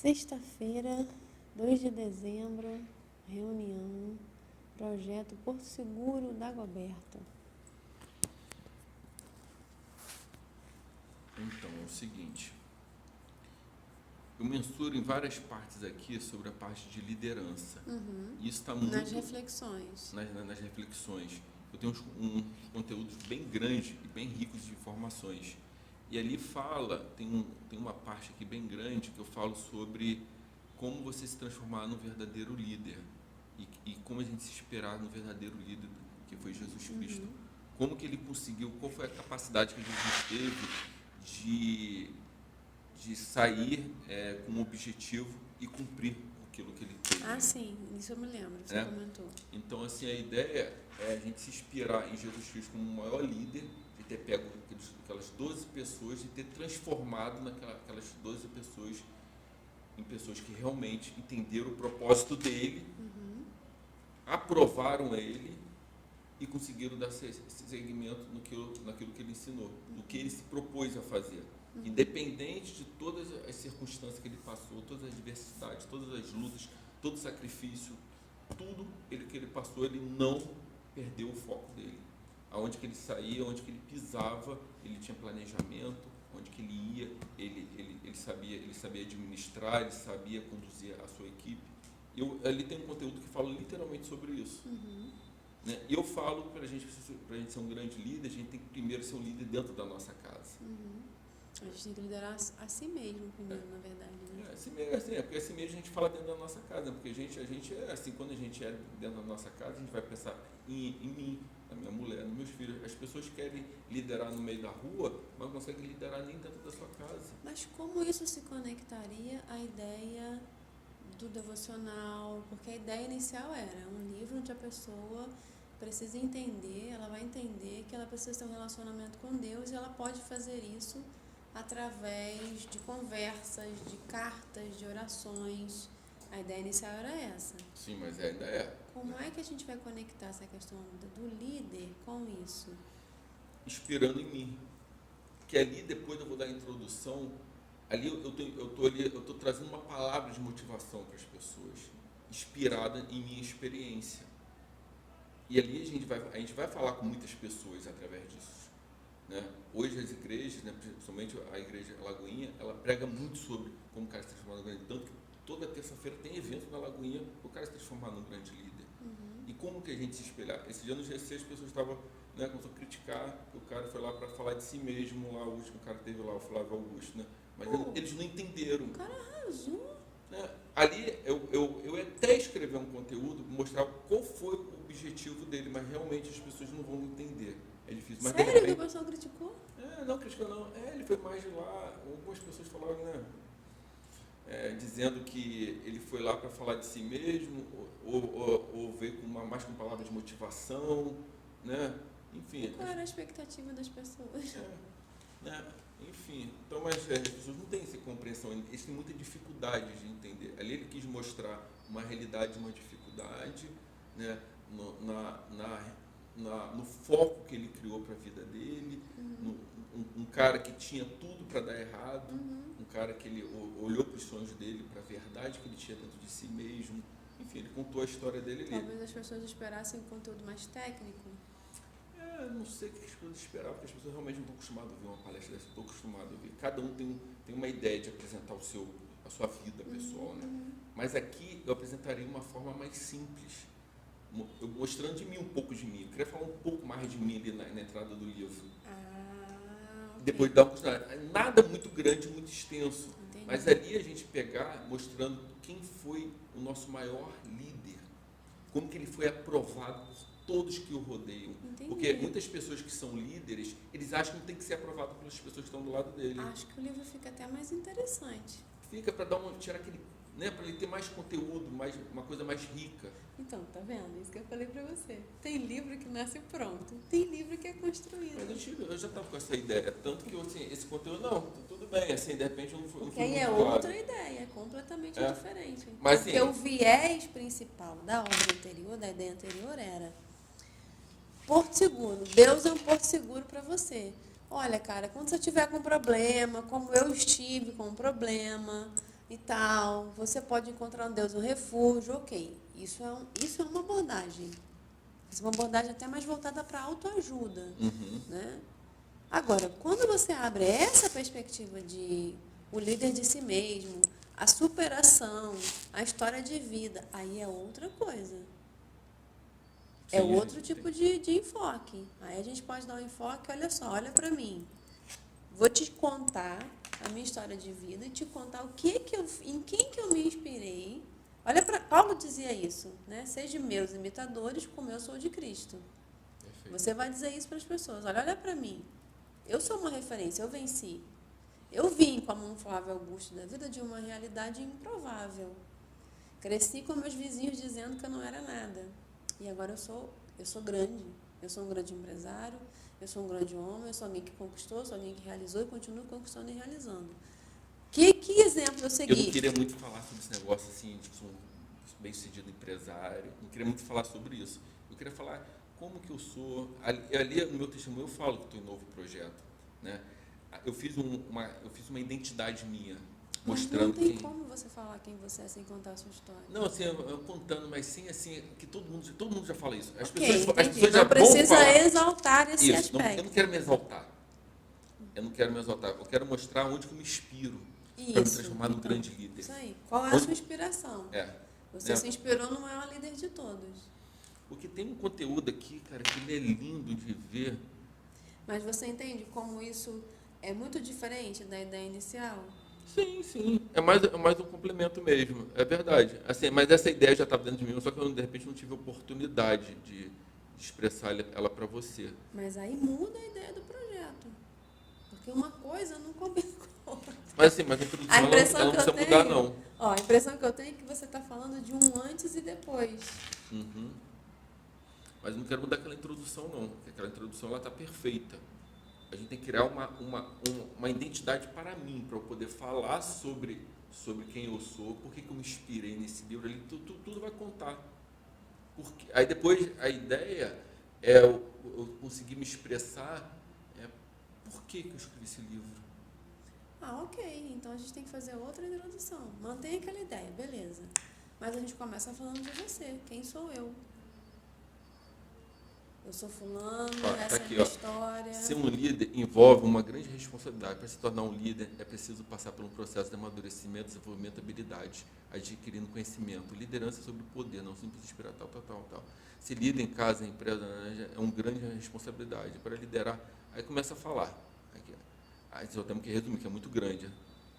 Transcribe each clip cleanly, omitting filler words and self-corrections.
Sexta-feira, 2 de dezembro, reunião, projeto Porto Seguro Dagoberto. Então, é o seguinte, eu mensuro em várias partes aqui sobre a parte de liderança. Isso está muito... Nas reflexões. Nas reflexões. Eu tenho uns conteúdos bem grandes e bem ricos de informações. E ali tem uma parte aqui bem grande que eu falo sobre como você se transformar num verdadeiro líder. E como a gente se esperar no verdadeiro líder, que foi Jesus Cristo. Como que ele conseguiu, qual foi a capacidade que Jesus teve de sair com um objetivo e cumprir aquilo que ele fez. Ah, sim, isso eu me lembro, você comentou. Então, assim, a ideia é a gente se inspirar em Jesus Cristo como o maior líder, de ter pego aquelas 12 pessoas e ter transformado aquelas 12 pessoas em pessoas que realmente entenderam o propósito dele, aprovaram ele e conseguiram dar seguimento naquilo que ele ensinou, do que ele se propôs a fazer. Independente de todas as circunstâncias que ele passou, todas as adversidades, todas as lutas, todo o sacrifício, tudo que ele passou, ele não perdeu o foco dele. Aonde que ele saía, onde que ele pisava, ele tinha planejamento, onde que ele ia, ele sabia administrar, ele sabia conduzir a sua equipe. Ali tem um conteúdo que fala literalmente sobre isso. Né? E eu falo, para a gente ser um grande líder, a gente tem que primeiro ser um líder dentro da nossa casa. A gente tem que liderar a si mesmo primeiro, na verdade. Né? Porque assim mesmo a gente fala dentro da nossa casa, porque a gente é assim, quando a gente é dentro da nossa casa, a gente vai pensar em mim, na minha mulher, nos meus filhos. As pessoas querem liderar no meio da rua, mas não conseguem liderar nem dentro da sua casa. Mas como isso se conectaria à ideia do devocional? Porque a ideia inicial era um livro onde a pessoa precisa entender, ela vai entender que ela precisa ter um relacionamento com Deus e ela pode fazer isso através de conversas, de cartas, de orações. A ideia inicial era essa. Sim, mas a ideia é... Como é que a gente vai conectar essa questão do líder com isso? Inspirando em mim. Que ali, depois eu vou dar a introdução, ali eu estou trazendo uma palavra de motivação para as pessoas, inspirada em minha experiência. E ali a gente vai falar com muitas pessoas através disso. Né? Hoje as igrejas, né, principalmente a igreja Lagoinha, ela prega muito sobre como o cara se transformar num grande, tanto que toda terça-feira tem evento na Lagoinha para o cara se transformar num grande líder. E como que a gente se espelhar? Esse dia no GC as pessoas estavam, né, começou a criticar que o cara foi lá para falar de si mesmo, lá o último cara teve lá, o Flávio Augusto, né? Mas eles não entenderam. O cara arrasou. Né? Ali eu até escrever um conteúdo, mostrar qual foi o objetivo dele, mas realmente as pessoas não vão entender. É difícil. Mas sério que o pessoal criticou? Não criticou não. Ele foi mais de lá. Algumas pessoas falaram, né? Dizendo que ele foi lá para falar de si mesmo, ou veio mais com palavras de motivação, né? Enfim. Qual era a expectativa das pessoas? Né? Enfim, então, mas as pessoas não têm essa compreensão, eles têm muita dificuldade de entender. Ali ele quis mostrar uma realidade, uma dificuldade, né? No foco que ele criou para a vida dele, um cara que tinha tudo para dar errado, um cara que ele olhou para os sonhos dele, para a verdade que ele tinha dentro de si mesmo. Enfim, ele contou a história dele. Talvez as pessoas esperassem um conteúdo mais técnico. Não sei o que as pessoas esperavam, porque as pessoas realmente não estão acostumadas a ouvir uma palestra dessa, estou acostumado a ouvir. Cada um tem uma ideia de apresentar a sua vida pessoal, né? Mas aqui eu apresentaria uma forma mais simples, mostrando de mim um pouco de mim. Eu queria falar um pouco mais de mim ali na entrada do livro. Okay. Depois de dar nada muito grande, muito extenso. Entendi. Mas ali a gente pegar, mostrando quem foi o nosso maior líder, como que ele foi aprovado por todos que o rodeiam. Entendi. Porque muitas pessoas que são líderes, eles acham que tem que ser aprovado pelas pessoas que estão do lado dele. Acho que o livro fica até mais interessante. Fica para tirar aquele, né, para ele ter mais conteúdo, uma coisa mais rica. Então, tá vendo? Isso que eu falei pra você. Tem livro que nasce pronto, tem livro que é construído. Mas eu já estava com essa ideia, tanto que assim, esse conteúdo, tudo bem, assim, de repente eu não fui Porque aí é claro. outra ideia, é completamente diferente. Mas, porque assim, o viés principal da obra anterior, da ideia anterior era Porto Seguro. Deus é um porto seguro para você. Olha, cara, quando você tiver com problema, como eu estive com um problema, e tal. Você pode encontrar um Deus, um refúgio, ok. Isso é uma abordagem. Isso é uma abordagem até mais voltada para a autoajuda. Né? Agora, quando você abre essa perspectiva de o líder de si mesmo, a superação, a história de vida, aí é outra coisa. É Sim, outro tipo de enfoque. Aí a gente pode dar um enfoque, olha só, olha para mim. Vou te contar a minha história de vida e te contar em quem que eu me inspirei. Olha para Paulo dizia isso, né? Seja meus imitadores, como eu sou de Cristo. Perfeito. Você vai dizer isso para as pessoas. Olha para mim. Eu sou uma referência, eu venci. Eu vim como um Flávio Augusto da vida de uma realidade improvável. Cresci com meus vizinhos dizendo que eu não era nada. E agora eu sou grande. Eu sou um grande empresário, eu sou um grande homem, eu sou alguém que conquistou, sou alguém que realizou e continuo conquistando e realizando. Que exemplo eu segui? Eu não queria muito falar sobre esse negócio assim, de que sou um bem-sucedido empresário. Não queria muito falar sobre isso. Eu queria falar como que eu sou. Ali no meu testemunho eu falo que estou em novo projeto. Né? Eu fiz uma identidade minha, mostrando mas não tem como você falar quem você é sem contar a sua história. Não, assim, eu contando, mas sim, assim, que todo mundo já fala isso. As pessoas já não precisa vão falar exaltar esse isso. aspecto. Eu não quero me exaltar. Eu quero mostrar onde que eu me inspiro para me transformar num grande líder. Isso aí. Qual é a sua inspiração? Você se inspirou no maior líder de todos. Porque tem um conteúdo aqui, cara, que ele é lindo de ver. Mas você entende como isso é muito diferente da ideia inicial? Sim. É mais um complemento mesmo. É verdade. Assim, mas essa ideia já estava dentro de mim, só que eu, de repente, não tive oportunidade de expressar ela para você. Mas aí muda a ideia do projeto. Porque uma coisa não combina com a outra. Mas a introdução ela não precisa mudar, não. A impressão que eu tenho é que você está falando de um antes e depois. Mas eu não quero mudar aquela introdução, não. Porque aquela introdução está perfeita. A gente tem que criar uma identidade para mim, para eu poder falar sobre quem eu sou, por que eu me inspirei nesse livro ali, tudo vai contar. Porque, aí depois a ideia é eu conseguir me expressar por que eu escrevi esse livro. Ok. Então a gente tem que fazer outra introdução. Mantém aquela ideia, beleza. Mas a gente começa falando de você. Quem sou eu? Eu sou fulano, essa é a minha história. Ser um líder envolve uma grande responsabilidade. Para se tornar um líder, é preciso passar por um processo de amadurecimento, desenvolvimento de habilidades, adquirindo conhecimento. Liderança sobre poder, não simples inspirar, tal. Se líder em casa, em empresa, é uma grande responsabilidade. Para liderar, aí começa a falar. Aí só temos que resumir, que é muito grande.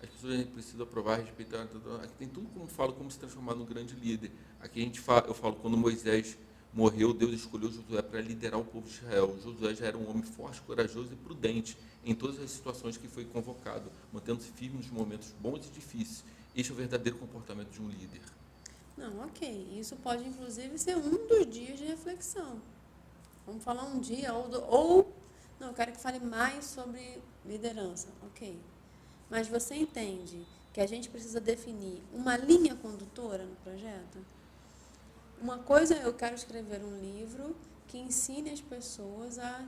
As pessoas precisam aprovar, respeitar. Aqui tem tudo como falo, como se transformar num grande líder. Aqui eu falo quando Moisés morreu, Deus escolheu Josué para liderar o povo de Israel. Josué já era um homem forte, corajoso e prudente em todas as situações que foi convocado, mantendo-se firme nos momentos bons e difíceis. Este é o verdadeiro comportamento de um líder. Não, ok. Isso pode, inclusive, ser um dos dias de reflexão. Vamos falar um dia não, eu quero que fale mais sobre liderança. Ok. Mas você entende que a gente precisa definir uma linha condutora no projeto? Uma coisa, eu quero escrever um livro que ensine as pessoas a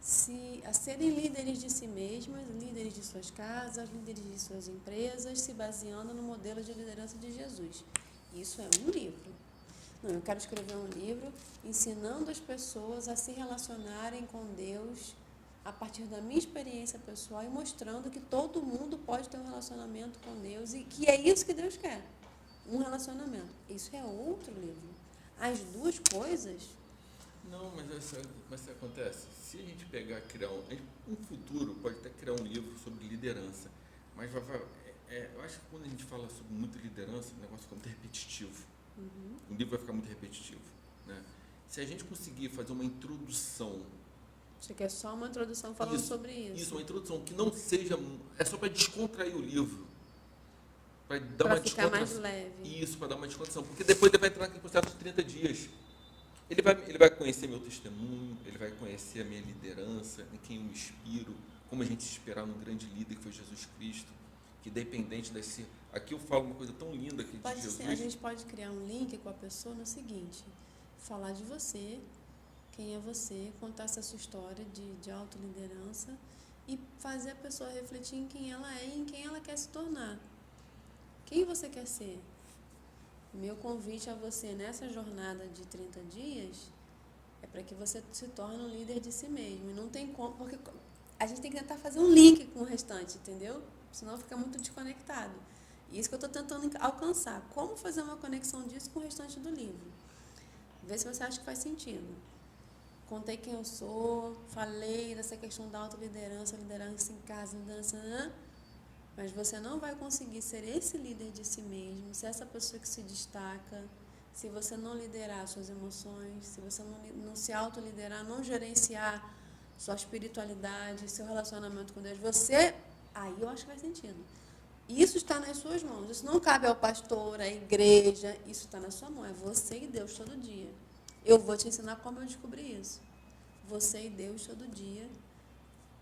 serem líderes de si mesmas, líderes de suas casas, líderes de suas empresas, se baseando no modelo de liderança de Jesus. Isso é um livro. Não, eu quero escrever um livro ensinando as pessoas a se relacionarem com Deus a partir da minha experiência pessoal e mostrando que todo mundo pode ter um relacionamento com Deus e que é isso que Deus quer. Um relacionamento. Isso é outro livro. As duas coisas... Não, mas isso acontece. Se a gente pegar, criar um futuro, pode até criar um livro sobre liderança, mas eu acho que quando a gente fala sobre muita liderança, o negócio fica muito repetitivo. O livro vai ficar muito repetitivo. Né? Se a gente conseguir fazer uma introdução... Você quer só uma introdução falando sobre isso? Isso, uma introdução que não seja... É só para descontrair o livro. Para ficar mais leve. Isso, para dar uma descontração. Porque depois ele vai entrar naquele processo de 30 dias. Ele vai conhecer meu testemunho, ele vai conhecer a minha liderança, em quem eu me inspiro, como a gente se inspirar num grande líder que foi Jesus Cristo, que dependente desse... Aqui eu falo uma coisa tão linda aqui de Jesus. A gente pode criar um link com a pessoa no seguinte, falar de você, quem é você, contar essa sua história de autoliderança e fazer a pessoa refletir em quem ela é e em quem ela quer se tornar. Quem você quer ser? Meu convite a você nessa jornada de 30 dias é para que você se torne um líder de si mesmo. E não tem como, porque a gente tem que tentar fazer um link com o restante, entendeu? Senão fica muito desconectado. E isso que eu estou tentando alcançar. Como fazer uma conexão disso com o restante do livro? Vê se você acha que faz sentido. Contei quem eu sou, falei dessa questão da autoliderança, liderança em casa, liderança... Mas você não vai conseguir ser esse líder de si mesmo, ser essa pessoa que se destaca, se você não liderar suas emoções, se você não se autoliderar, não gerenciar sua espiritualidade, seu relacionamento com Deus. Aí eu acho que faz sentido. Isso está nas suas mãos. Isso não cabe ao pastor, à igreja. Isso está na sua mão. É você e Deus todo dia. Eu vou te ensinar como eu descobri isso. Você e Deus todo dia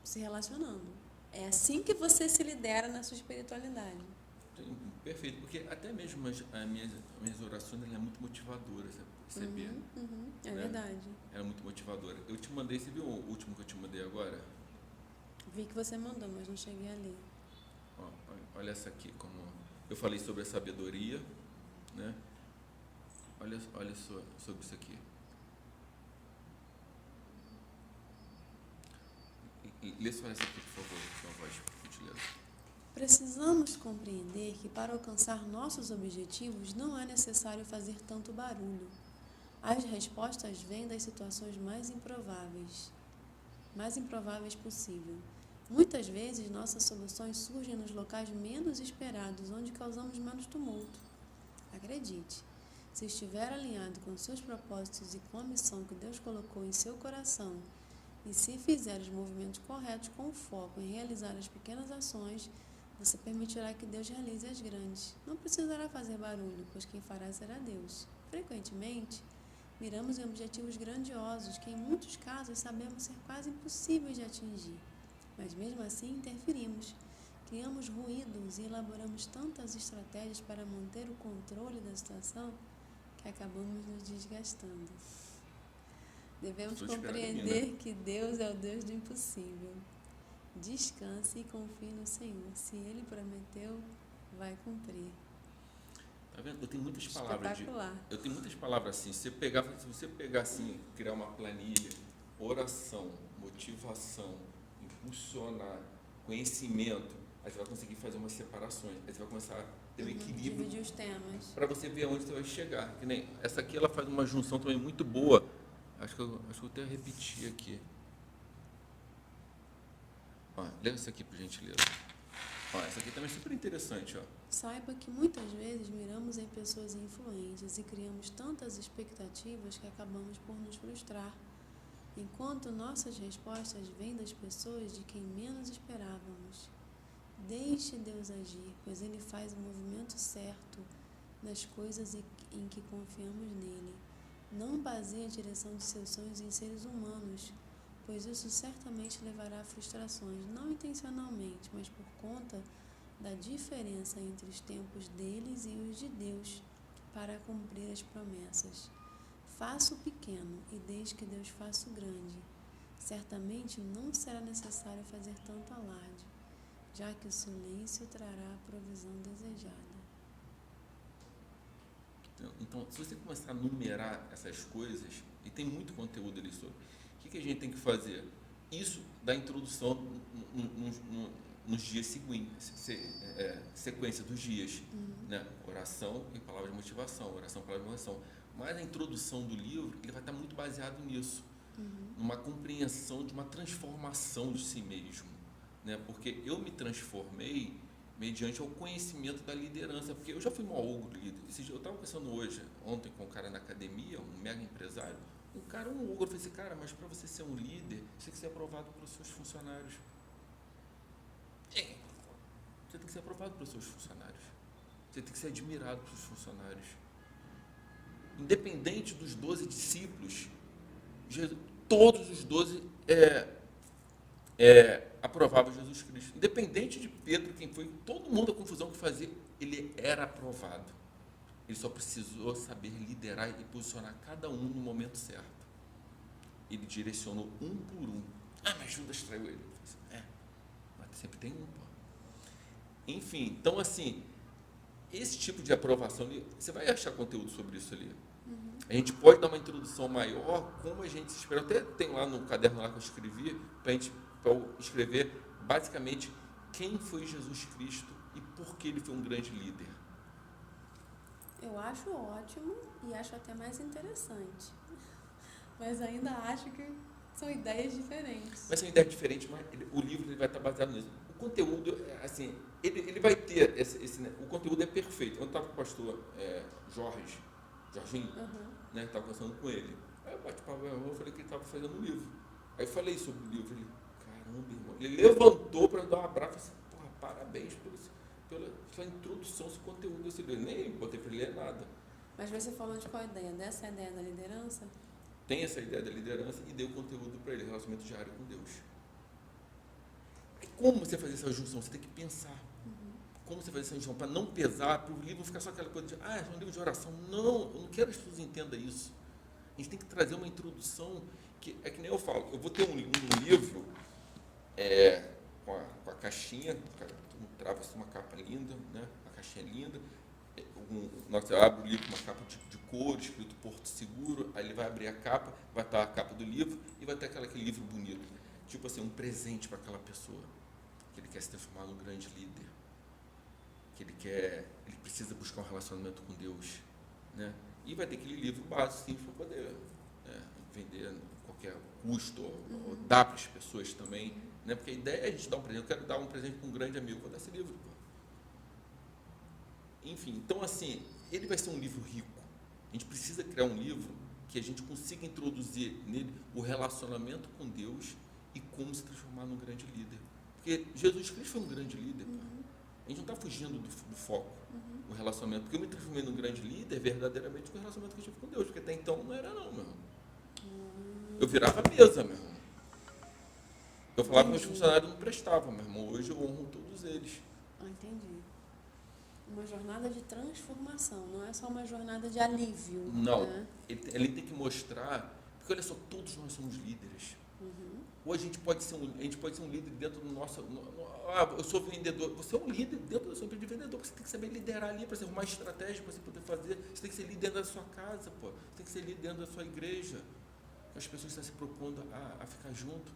se relacionando. É assim que você se lidera na sua espiritualidade. Perfeito, porque até mesmo as minhas orações ela é muito motivadora, você percebia? É verdade. Ela é muito motivadora. Eu te mandei, você viu o último que eu te mandei agora? Vi que você mandou, mas não cheguei a ler. Ó, olha essa aqui, como eu falei sobre a sabedoria, né? Olha só sobre isso aqui. Lê só essa aqui, por favor, sua voz, por gentileza. Precisamos compreender que para alcançar nossos objetivos não é necessário fazer tanto barulho. As respostas vêm das situações mais improváveis possível. Muitas vezes nossas soluções surgem nos locais menos esperados, onde causamos menos tumulto. Acredite, se estiver alinhado com seus propósitos e com a missão que Deus colocou em seu coração, e se fizer os movimentos corretos com foco em realizar as pequenas ações, você permitirá que Deus realize as grandes. Não precisará fazer barulho, pois quem fará será Deus. Frequentemente, miramos em objetivos grandiosos que em muitos casos sabemos ser quase impossíveis de atingir. Mas mesmo assim interferimos, criamos ruídos e elaboramos tantas estratégias para manter o controle da situação que acabamos nos desgastando. Devemos compreender que Deus é o Deus do impossível. Descanse e confie no Senhor. Se Ele prometeu, vai cumprir. Tá vendo? Eu tenho muitas palavras. Espetacular. Eu tenho muitas palavras assim. Se você pegar assim, criar uma planilha, oração, motivação, impulsionar, conhecimento, aí você vai conseguir fazer umas separações. Aí você vai começar a ter um equilíbrio. Dividir os temas. Para você ver aonde você vai chegar. Que nem essa aqui, ela faz uma junção também muito boa. Acho que eu até repeti aqui. Ó, lê isso aqui, por gentileza. Ó, essa aqui também é super interessante. Ó. Saiba que muitas vezes miramos em pessoas influentes e criamos tantas expectativas que acabamos por nos frustrar, enquanto nossas respostas vêm das pessoas de quem menos esperávamos. Deixe Deus agir, pois Ele faz o movimento certo nas coisas em que confiamos nele. Não baseie a direção de seus sonhos em seres humanos, pois isso certamente levará a frustrações, não intencionalmente, mas por conta da diferença entre os tempos deles e os de Deus para cumprir as promessas. Faça o pequeno e deixe que Deus faça o grande. Certamente não será necessário fazer tanto alarde, já que o silêncio trará a provisão desejada. Então, se você começar a numerar essas coisas, e tem muito conteúdo ali sobre, o que a gente tem que fazer? Isso dá introdução nos dias seguintes, sequência dos dias, né? Oração e palavra de motivação, oração e palavra de motivação. Mas a introdução do livro, ele vai estar muito baseado nisso, numa compreensão de uma transformação de si mesmo, né? Porque eu me transformei mediante o conhecimento da liderança, porque eu já fui um ogro líder. Eu estava conversando ontem com um cara na academia, um mega empresário, um ogro, eu falei assim, cara, mas para você ser um líder, você tem que ser aprovado pelos seus funcionários. Você tem que ser aprovado pelos seus funcionários. Você tem que ser admirado pelos funcionários. Independente dos 12 discípulos, todos os 12 aprovavam Jesus Cristo. Independente de Pedro, quem foi, todo mundo, a confusão que fazia, ele era aprovado. Ele só precisou saber liderar e posicionar cada um no momento certo. Ele direcionou um por um. Mas Judas traiu ele. Mas sempre tem um, pô. Enfim, então assim, esse tipo de aprovação, você vai achar conteúdo sobre isso ali. A gente pode dar uma introdução maior, como a gente espera. Até tem lá no caderno lá que eu escrevi, para eu escrever basicamente quem foi Jesus Cristo e por que ele foi um grande líder. Eu acho ótimo e acho até mais interessante. Mas ainda acho que são ideias diferentes. Mas são ideias diferentes, mas o livro ele vai estar baseado nisso. O conteúdo, assim, ele vai ter o conteúdo é perfeito. Eu estava com o pastor Jorginho, né, estava conversando com ele. Aí eu bati papo, eu falei que ele estava fazendo um livro. Aí eu falei sobre o livro, ele, caramba, irmão. Ele levantou para dar um abraço e falei assim, porra, parabéns pela sua introdução, esse conteúdo desse livro. Nem botei para ler nada. Mas você falou de qual ideia? Dessa ideia da liderança? Tem essa ideia da liderança e deu conteúdo para ele, relacionamento diário com Deus. E como você fazer essa junção? Você tem que pensar. Como você fazer essa junção para não pesar, para o livro não ficar só aquela coisa de, é um livro de oração. Não, eu não quero que as pessoas entendam isso. A gente tem que trazer uma introdução, que é que nem eu falo, eu vou ter um livro com a caixinha, trava assim uma capa linda, né? Uma caixinha linda. Você abre o livro com uma capa de couro, escrito Porto Seguro, aí ele vai abrir a capa, vai estar a capa do livro e vai ter aquele livro bonito. Tipo assim, um presente para aquela pessoa, que ele quer se transformar num grande líder, que ele precisa buscar um relacionamento com Deus, né? E vai ter aquele livro básico, sim, para poder vender a qualquer custo, ou dar para as pessoas também, né? Porque a ideia é a gente dar um presente. Eu quero dar um presente para um grande amigo, vou dar esse livro, pô. Enfim, então assim, ele vai ser um livro rico. A gente precisa criar um livro que a gente consiga introduzir nele o relacionamento com Deus e como se transformar num grande líder. Porque Jesus Cristo foi um grande líder. A gente não está fugindo do foco, o relacionamento. Porque eu me transformei num grande líder verdadeiramente com o relacionamento que eu tive com Deus. Porque até então não era não, meu irmão. Eu virava a mesa, meu irmão. Eu falava que meus funcionários não prestavam, meu irmão. Hoje eu honro todos eles. Entendi. Uma jornada de transformação, não é só uma jornada de alívio. Não, né? ele tem que mostrar, porque olha só, todos nós somos líderes. Ou a gente pode ser um líder dentro do nosso. Eu sou vendedor. Você é um líder dentro da sua empresa de vendedor. Você tem que saber liderar ali para ser uma estratégia para você poder fazer. Você tem que ser líder dentro da sua casa, pô. Você tem que ser líder dentro da sua igreja. As pessoas estão se propondo a ficar junto.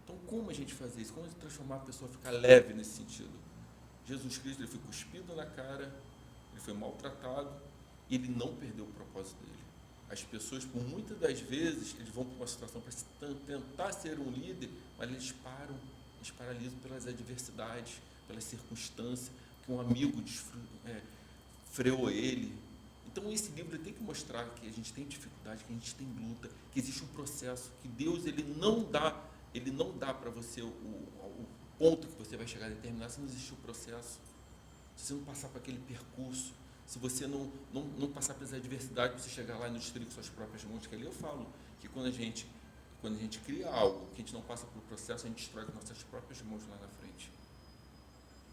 Então, como a gente fazer isso? Como a gente transformar a pessoa a ficar leve nesse sentido? Jesus Cristo, ele foi cuspido na cara, ele foi maltratado e ele não perdeu o propósito dele. As pessoas, por muitas das vezes, eles vão para uma situação para tentar ser um líder, mas eles paralisam pelas adversidades, pelas circunstâncias, que um amigo freou ele. Então, esse livro tem que mostrar que a gente tem dificuldade, que a gente tem luta, que existe um processo, que Deus ele não dá para você o ponto que você vai chegar a determinar se não existir o processo, se você não passar por aquele percurso, se você não passar pelas adversidades, você chegar lá e não destruir com suas próprias mãos, que ali eu falo que quando a gente cria algo, que a gente não passa pelo processo, a gente destrói com nossas próprias mãos lá na frente.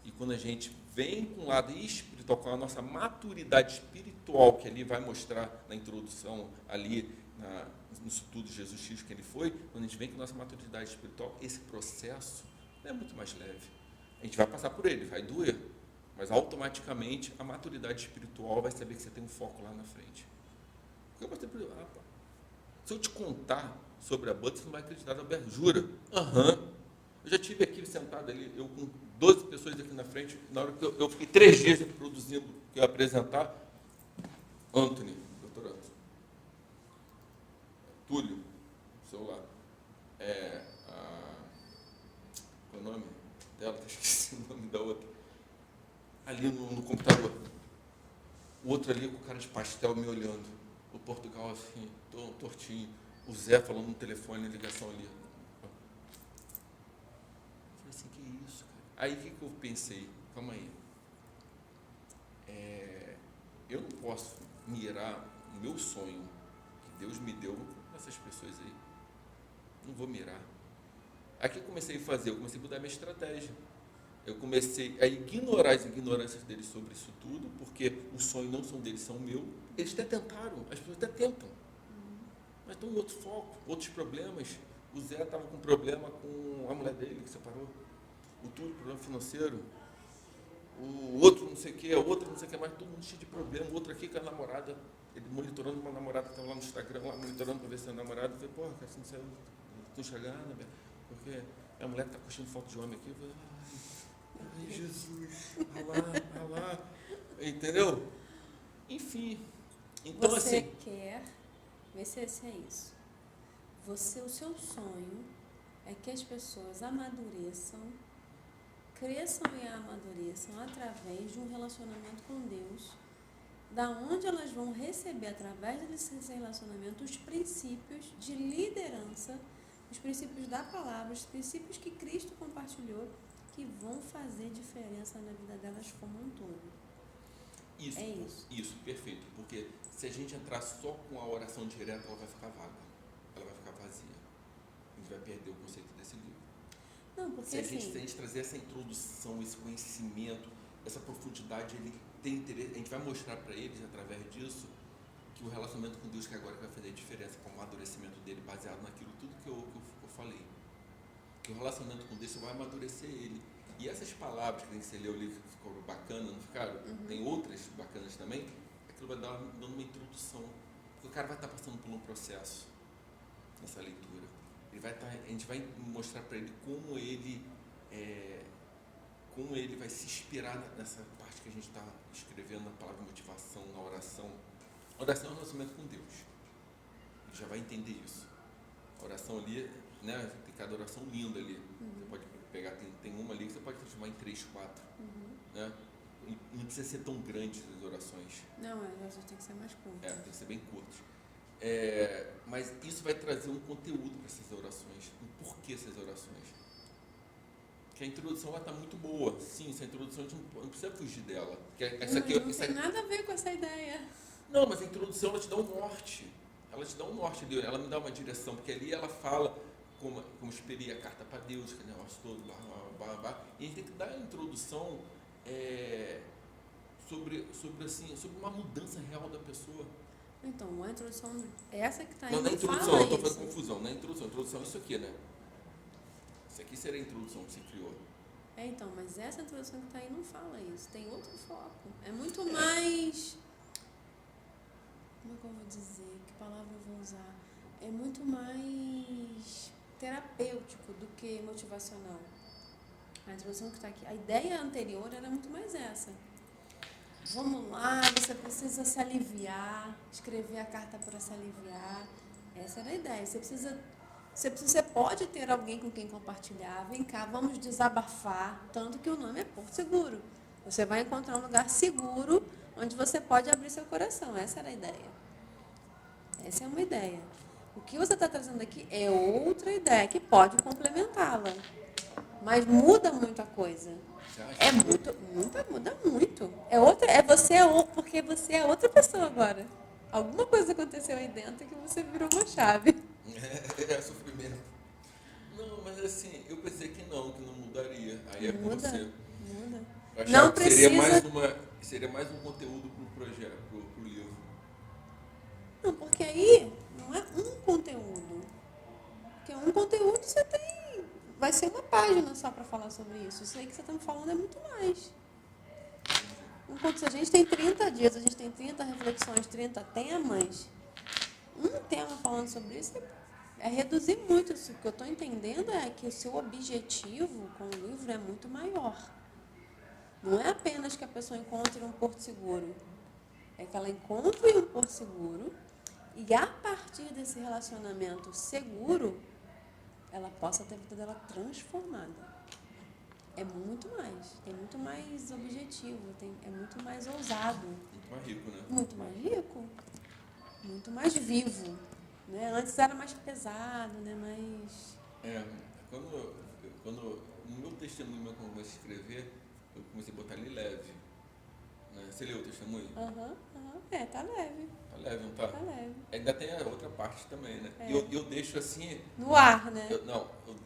E quando a gente vem com o lado espiritual, com a nossa maturidade espiritual, que ali vai mostrar na introdução, ali no estudo de Jesus Cristo que ele foi, quando a gente vem com a nossa maturidade espiritual, esse processo é muito mais leve. A gente vai passar por ele, vai doer, mas automaticamente a maturidade espiritual vai saber que você tem um foco lá na frente. Porque se eu te contar sobre a Bud, você não vai acreditar na Alberto. Jura? Eu já tive aqui sentado ali, eu com 12 pessoas aqui na frente, na hora que eu fiquei 3 dias produzindo o que eu ia apresentar, Anthony, doutor Anthony, Túlio, celular, qual é o nome dela? Esqueci o nome da outra. Ali no computador. O outro ali com cara de pastel me olhando. O Portugal assim, tortinho. O Zé falando no telefone, na ligação ali. Eu falei assim, que isso, cara? Aí o que eu pensei? Calma aí. Eu não posso mirar o meu sonho que Deus me deu nessas pessoas aí. Não vou mirar. Aí o que eu comecei a fazer? Eu comecei a mudar a minha estratégia. Eu comecei a ignorar as ignorâncias deles sobre isso tudo, porque os sonhos não são deles, são meu. Eles até tentaram, as pessoas até tentam, mas estão em outro foco, outros problemas. O Zé estava com problema com a mulher dele que separou, o Túlio, problema financeiro, o outro sei o que, a outra, não sei o que mais, todo mundo cheio de problema, o outro aqui com a namorada, ele monitorando uma namorada que estava lá no Instagram, lá monitorando para ver se é namorada, eu falei, porra, cara, você não saiu, estou enxergando, porque a mulher está curtindo foto de homem aqui, eu falei, ai, Jesus, vai lá, entendeu? Enfim, então Você assim... quer, vê se esse é isso. O seu sonho é que as pessoas amadureçam, cresçam e amadureçam através de um relacionamento com Deus, da onde elas vão receber, através desse relacionamento, os princípios de liderança, os princípios da palavra, os princípios que Cristo compartilhou, que vão fazer diferença na vida delas como um todo. Isso, é isso. Isso, perfeito. Porque se a gente entrar só com a oração direta, ela vai ficar vaga. Ela vai ficar vazia. A gente vai perder o conceito desse livro. Não, porque se a assim... gente trazer essa introdução, esse conhecimento, essa profundidade, ele tem interesse, a gente vai mostrar para eles, através disso, que o relacionamento com Deus que agora vai fazer a diferença com o amadurecimento dele, baseado naquilo tudo que eu falei. Que o relacionamento com Deus vai amadurecer ele. E essas palavras que você leu ali, que ficou bacana, não ficaram? Tem outras bacanas também. Aquilo vai dando uma introdução. Porque o cara vai estar passando por um processo nessa leitura. A gente vai mostrar para ele como ele vai se inspirar nessa parte que a gente está escrevendo, na palavra motivação, na oração. A oração é um relacionamento com Deus. Ele já vai entender isso. A oração ali, né, tem cada oração linda ali. Você pode pegar, tem uma ali que você pode transformar em 3, 4. Né? E não precisa ser tão grande as orações. Não, as orações tem que ser mais curtas. Tem que ser bem curtas. Mas isso vai trazer um conteúdo para essas orações. Um porquê essas orações. Que a introdução está muito boa. Sim, essa introdução a gente não precisa fugir dela. Não tem nada a ver com essa ideia. Não, mas a introdução ela te dá um norte. Ela te dá um norte, ela me dá uma direção, porque ali ela fala como esperei a carta para Deus, que negócio todo, e a gente tem que dar a introdução sobre uma mudança real da pessoa. Então, a introdução, essa que está aí, não na introdução, fala eu estou isso. fazendo confusão, na introdução é isso aqui, né? Isso aqui seria a introdução que você criou. Então, mas essa introdução que está aí não fala isso, tem outro foco. É muito mais... Como é que eu vou dizer? Que palavra eu vou usar? É muito mais terapêutico do que motivacional. A introdução que está aqui, a ideia anterior era muito mais essa. Vamos lá, você precisa se aliviar, escrever a carta para se aliviar. Essa era a ideia. Você pode ter alguém com quem compartilhar. Vem cá, vamos desabafar. Tanto que o nome é Porto Seguro. Você vai encontrar um lugar seguro onde você pode abrir seu coração. Essa era a ideia. Essa é uma ideia. O que você está trazendo aqui é outra ideia que pode complementá-la. Mas muda muita coisa. Muda muito. Porque você é outra pessoa agora. Alguma coisa aconteceu aí dentro que você virou uma chave. É sofrimento. Não, mas assim, eu pensei que não mudaria. Aí com você. Muda. Eu achava que seria mais um conteúdo para o projeto, para o livro. Não, porque aí não é um conteúdo. Porque um conteúdo você tem... Vai ser uma página só para falar sobre isso. Isso aí que você está me falando é muito mais. Enquanto se a gente tem 30 dias, a gente tem 30 reflexões, 30 temas, um tema falando sobre isso é reduzir muito isso. O que eu estou entendendo é que o seu objetivo com o livro é muito maior. Não é apenas que a pessoa encontre um porto seguro. É que ela encontre um porto seguro e a partir desse relacionamento seguro, ela possa ter a vida dela transformada. É muito mais, tem muito mais objetivo, é muito mais ousado. Muito mais rico, né? Muito mais rico, muito mais vivo. Né? Antes era mais pesado, né? Quando no meu testemunho, quando eu comecei a escrever, eu comecei a botar ele leve. Né? Você leu o testemunho? Tá leve. Tá leve, não tá? Tá leve. Ainda tem a outra parte também, né? É. Eu deixo assim... No ar, né?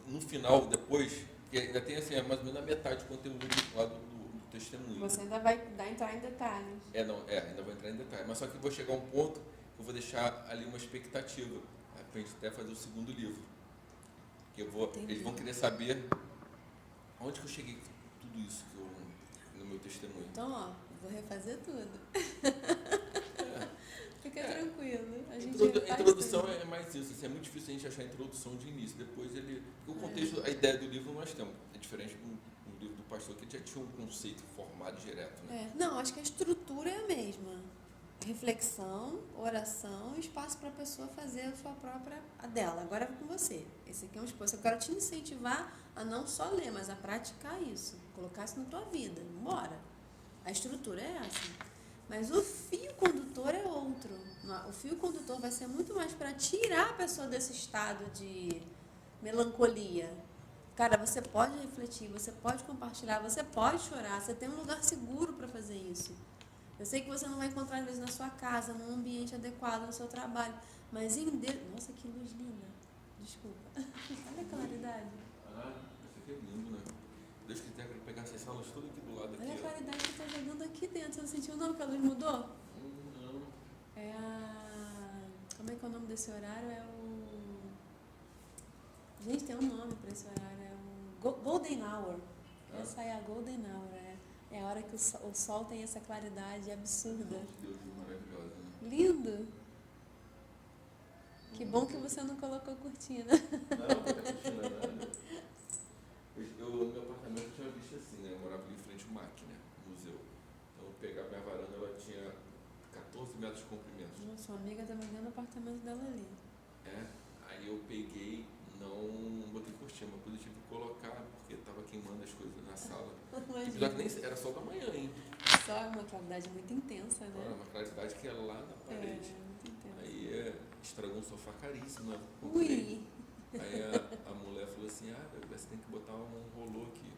No final, depois, que ainda tem assim, mais ou menos a metade do conteúdo lá do testemunho. Você ainda vai entrar em detalhes. Ainda vou entrar em detalhes. Mas só que vou chegar a um ponto que eu vou deixar ali uma expectativa, para a gente até fazer o segundo livro. Que eles vão querer saber onde que eu cheguei com tudo isso que eu... no meu testemunho. Então, ó, vou refazer tudo. É. Fica tranquilo. A gente A introdução tudo. é mais isso, assim, é muito difícil a gente achar a introdução de início. Depois ele. O contexto, a ideia do livro nós temos. É diferente do livro do pastor, que já tinha um conceito formado direto. Né? Não, acho que a estrutura é a mesma. Reflexão, oração, espaço para a pessoa fazer a sua própria, a dela. Agora é com você. Esse aqui é um espaço. Eu quero te incentivar a não só ler, mas a praticar isso. Colocar isso na tua vida. Bora. A estrutura é essa. Mas o fio condutor é outro. O fio condutor vai ser muito mais para tirar a pessoa desse estado de melancolia. Cara, você pode refletir, você pode compartilhar, você pode chorar, você tem um lugar seguro para fazer isso. Eu sei que você não vai encontrar, às vezes, na sua casa, num ambiente adequado, no seu trabalho, mas em Deus... Nossa, que luz linda. Desculpa. Olha a claridade. Isso aqui é lindo, né? Deus quiser, eu quero pegar essas salas tudo aqui do lado. Olha aqui, a claridade que está jogando aqui dentro. Você não sentiu não que a luz mudou? Não. É a... Como é que é o nome desse horário? É o... Gente, tem um nome para esse horário. É o Golden Hour. Essa é a Golden Hour. É a hora que o sol tem essa claridade absurda. Deus, maravilhosa, né? Lindo. Que bom que você não colocou cortina. Não cortina nada. No meu apartamento eu tinha visto assim, né? Eu morava ali em frente ao MAC, né? Museu. Então eu pegava minha varanda, ela tinha 14 metros de comprimento. Nossa, sua amiga tá vendendo o apartamento dela ali. Aí eu peguei, não botei cortina, mas depois eu tive que colocar, porque tava queimando as coisas na sala. Apesar que nem era sol da manhã, hein? Só uma claridade muito intensa, né? Uma claridade que é lá na parede. Muito intensa. Aí estragou um sofá caríssimo, né? Ui! Aí a mulher falou assim, você tem que botar um rolô aqui.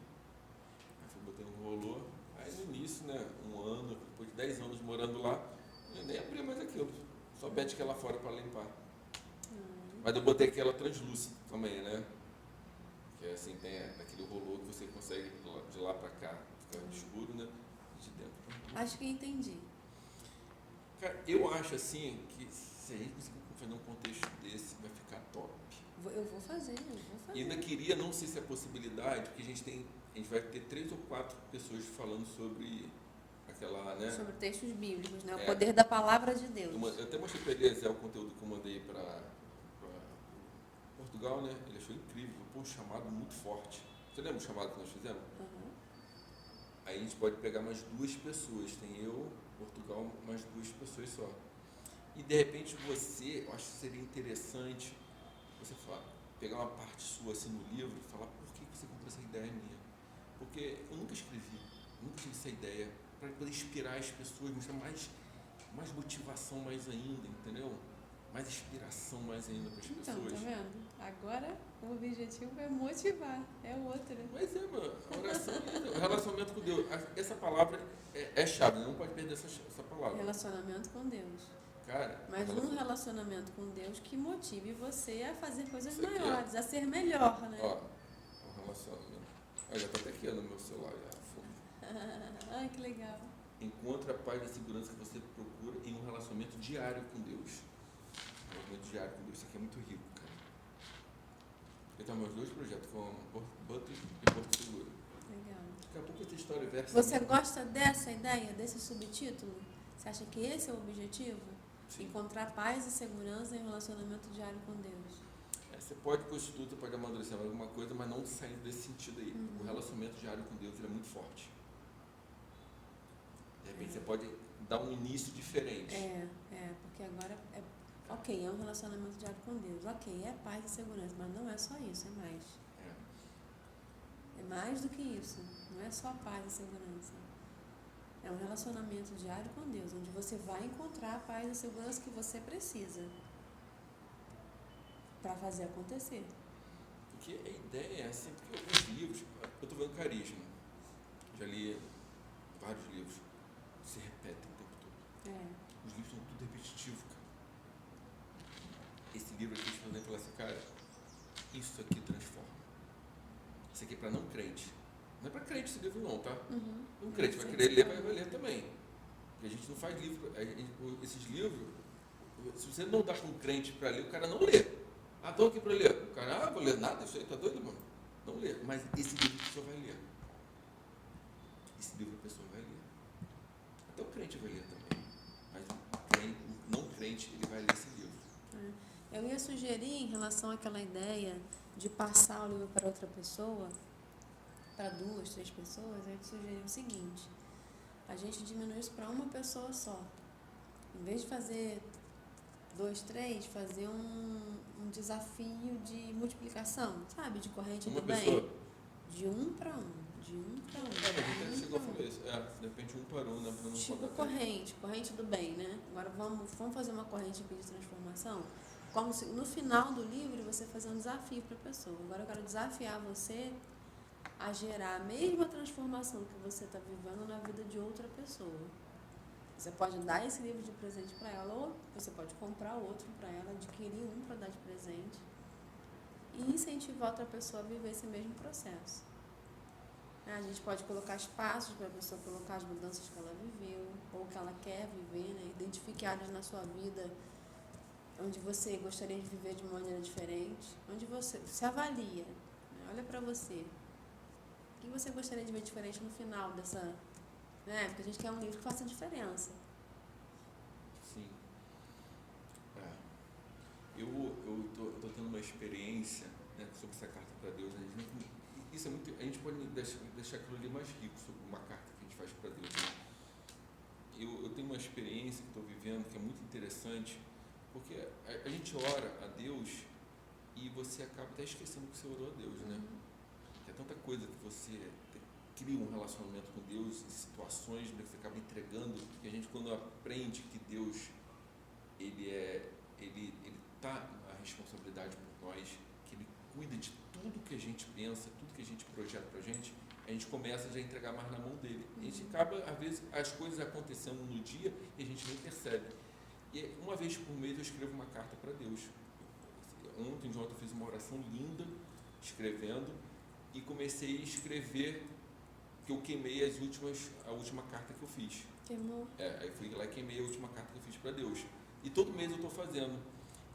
Aí eu botei um rolô. Aí no início, né, um ano, depois de 10 anos morando lá, eu nem abria mais aquilo. Só pede que lá fora para limpar. Mas eu botei aquela translúcida também, né? Que é assim, tem aquele rolô que você consegue de lá para cá, ficar escuro, né? De dentro. Acho que entendi. Cara, eu acho assim que se a gente conseguir fazer um contexto desse, vai ficar top. Eu vou fazer. E ainda queria, não sei se é possibilidade, porque a gente vai ter 3 ou 4 pessoas falando sobre aquela, né? Sobre textos bíblicos, né? O poder da palavra de Deus. Eu até mostrei para ele o conteúdo que eu mandei para Portugal, né? Ele achou incrível, um chamado muito forte. Você lembra o chamado que nós fizemos? Uhum. Aí a gente pode pegar mais 2 pessoas, tem eu, Portugal, mais 2 pessoas só. E de repente eu acho que seria interessante você pegar uma parte sua assim no livro e falar por que você comprou essa ideia minha. Porque eu nunca escrevi, nunca tive essa ideia, para poder inspirar as pessoas, mostrar mais motivação mais ainda, entendeu? Mais inspiração mais ainda para as pessoas. Então, tá vendo? Agora o objetivo é motivar, é o outro. Mas mano, a oração, o relacionamento com Deus, essa palavra é chave, não pode perder essa palavra. Relacionamento com Deus. Cara, mas um relacionamento com Deus que motive você a fazer coisas Isso maiores, a ser melhor, né? Um relacionamento. Já tá até aqui no meu celular, já, fundo. Ai, que legal. Encontre a paz e a segurança que você procura em um relacionamento diário com Deus. Um relacionamento diário com Deus, isso aqui é muito rico, cara. Então, meus 2 projetos com Butler e Porto Seguro. Legal. Daqui a pouco essa história versa. Você gosta dessa ideia, desse subtítulo? Você acha que esse é o objetivo? Sim. Encontrar paz e segurança em um relacionamento diário com Deus. Você pode constituir, você pode amadurecer alguma coisa, mas não saindo desse sentido aí. O relacionamento diário com Deus ele é muito forte. De repente você pode dar um início diferente. Porque agora ok, é um relacionamento diário com Deus. Ok, é paz e segurança, mas não é só isso, é mais. É mais do que isso. Não é só paz e segurança. É um relacionamento diário com Deus, onde você vai encontrar a paz e a segurança que você precisa para fazer acontecer. Porque a ideia é assim, porque alguns livros, eu estou vendo Carisma, já li vários livros, se repetem o tempo todo. Os livros são tudo repetitivo, cara. Esse livro aqui, eu falei assim, cara, isso aqui transforma. Isso aqui é para não crente. Não é para crente esse livro não, tá? Um crente vai querer ler, vai ler também. Porque a gente não faz livro, esses livros, se você não dá para um crente para ler, o cara não lê. Estou aqui para ler. O cara, vou ler nada, isso aí tá doido, mano? Não lê. Mas esse livro você vai ler. esse livro a pessoa vai ler. Até o crente vai ler também, mas o não crente, ele vai ler esse livro. Eu ia sugerir, em relação àquela ideia de passar o livro para outra pessoa, para 2, 3 pessoas, eu ia sugerir o seguinte: a gente diminui isso para uma pessoa só. Em vez de fazer 2, 3, fazer um desafio de multiplicação, sabe? De corrente Uma do pessoa. bem. De 1 para 1. De 1 para 1. Mas até chegou a falar isso. De repente um parou, né? Pra não Tipo corrente do bem, né? Agora vamos fazer uma corrente aqui de transformação. Como se no final do livro você fazer um desafio para a pessoa. Agora eu quero desafiar você a gerar a mesma transformação que você está vivendo na vida de outra pessoa. Você pode dar esse livro de presente para ela, ou você pode comprar outro para ela, adquirir um para dar de presente e incentivar outra pessoa a viver esse mesmo processo. A gente pode colocar espaços para a pessoa colocar as mudanças que ela viveu ou que ela quer viver, né? Identifique áreas na sua vida onde você gostaria de viver de maneira diferente, onde você se avalia, né? Olha para você. O que você gostaria de ver diferente no final dessa... Né? Porque a gente quer um livro que faça diferença. Sim. Eu tô tendo uma experiência, né, sobre essa carta para Deus. Isso é muito, a gente pode deixar aquilo ali mais rico sobre uma carta que a gente faz para Deus. Né? Eu tenho uma experiência que estou vivendo que é muito interessante, porque a gente ora a Deus e você acaba até esquecendo que você orou a Deus, né? É tanta coisa que você cria um relacionamento com Deus em situações, né, que você acaba entregando, que a gente, quando aprende que Deus ele tá a responsabilidade por nós, que ele cuida de tudo que a gente pensa, tudo que a gente projeta pra gente, a gente começa já a entregar mais na mão dele. A gente acaba, às vezes, as coisas acontecendo no dia e a gente nem percebe. E uma vez por mês eu escrevo uma carta para Deus. Ontem eu fiz uma oração linda, escrevendo, e comecei a escrever que eu queimei a última carta que eu fiz. Queimou? Aí fui lá e queimei a última carta que eu fiz para Deus. E todo mês eu estou fazendo.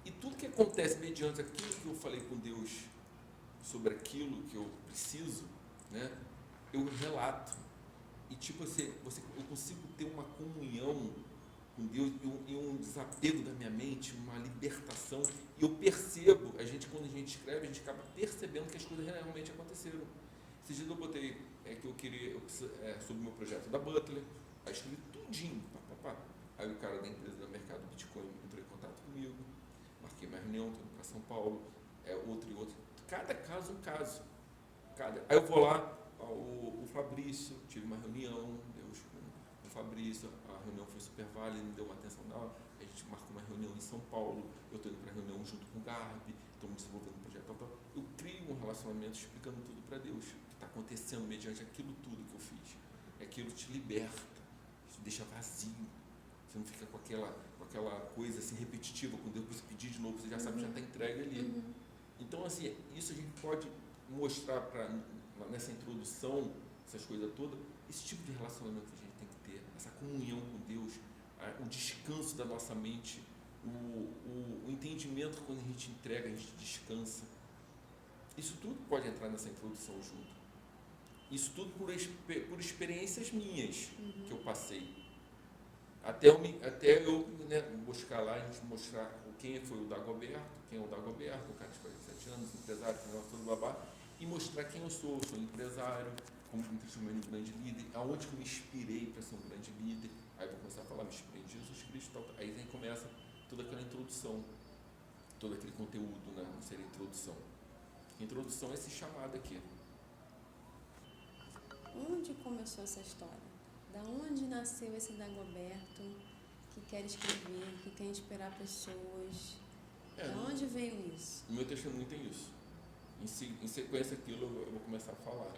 E tudo que acontece mediante aquilo que eu falei com Deus, sobre aquilo que eu preciso, né, eu relato. E tipo assim, eu consigo ter uma comunhão com Deus e um desapego da minha mente, uma libertação. E eu percebo, quando a gente escreve, a gente acaba percebendo que as coisas realmente aconteceram. Esses dias eu botei sobre o meu projeto da Butler, aí escrevi tudinho, Aí o cara da empresa do mercado Bitcoin entrou em contato comigo, marquei uma reunião, estou indo para São Paulo, outro e outro. Cada caso um caso. Aí eu vou lá, o Fabrício, tive uma reunião, Deus com o Fabrício, a reunião foi super válida, me deu uma atenção na hora, a gente marcou uma reunião em São Paulo, eu estou indo para a reunião junto com o Garbi, estamos desenvolvendo um projeto tal. Eu crio um relacionamento explicando tudo para Deus, o que está acontecendo mediante aquilo tudo que eu fiz. Aquilo te liberta, te deixa vazio, você não fica com aquela coisa assim repetitiva, quando Deus você pedir de novo, você já sabe que já está entregue ali. Então, assim, isso a gente pode mostrar nessa introdução, essas coisas todas, esse tipo de relacionamento que a gente tem que ter, essa comunhão com Deus, o descanso da nossa mente, o entendimento que quando a gente entrega, a gente descansa. Isso tudo pode entrar nessa introdução junto. Isso tudo por experiências minhas que eu passei. Até eu né, buscar lá, a gente mostrar quem foi o Dagoberto, quem é o Dagoberto, o cara de 47 anos, empresário, que negócio todo babá, e mostrar quem eu sou empresário, como me transformei em um grande líder, aonde que eu me inspirei para ser um grande líder. Aí eu vou começar a falar, me inspirei em Jesus Cristo, tal. Aí começa toda aquela introdução, todo aquele conteúdo, né, não seria introdução. A introdução é esse chamado aqui. Onde começou essa história? Da onde nasceu esse Dagoberto que quer escrever, que quer inspirar pessoas? Da onde veio isso? O meu testemunho tem isso. Em sequência aquilo eu vou começar a falar.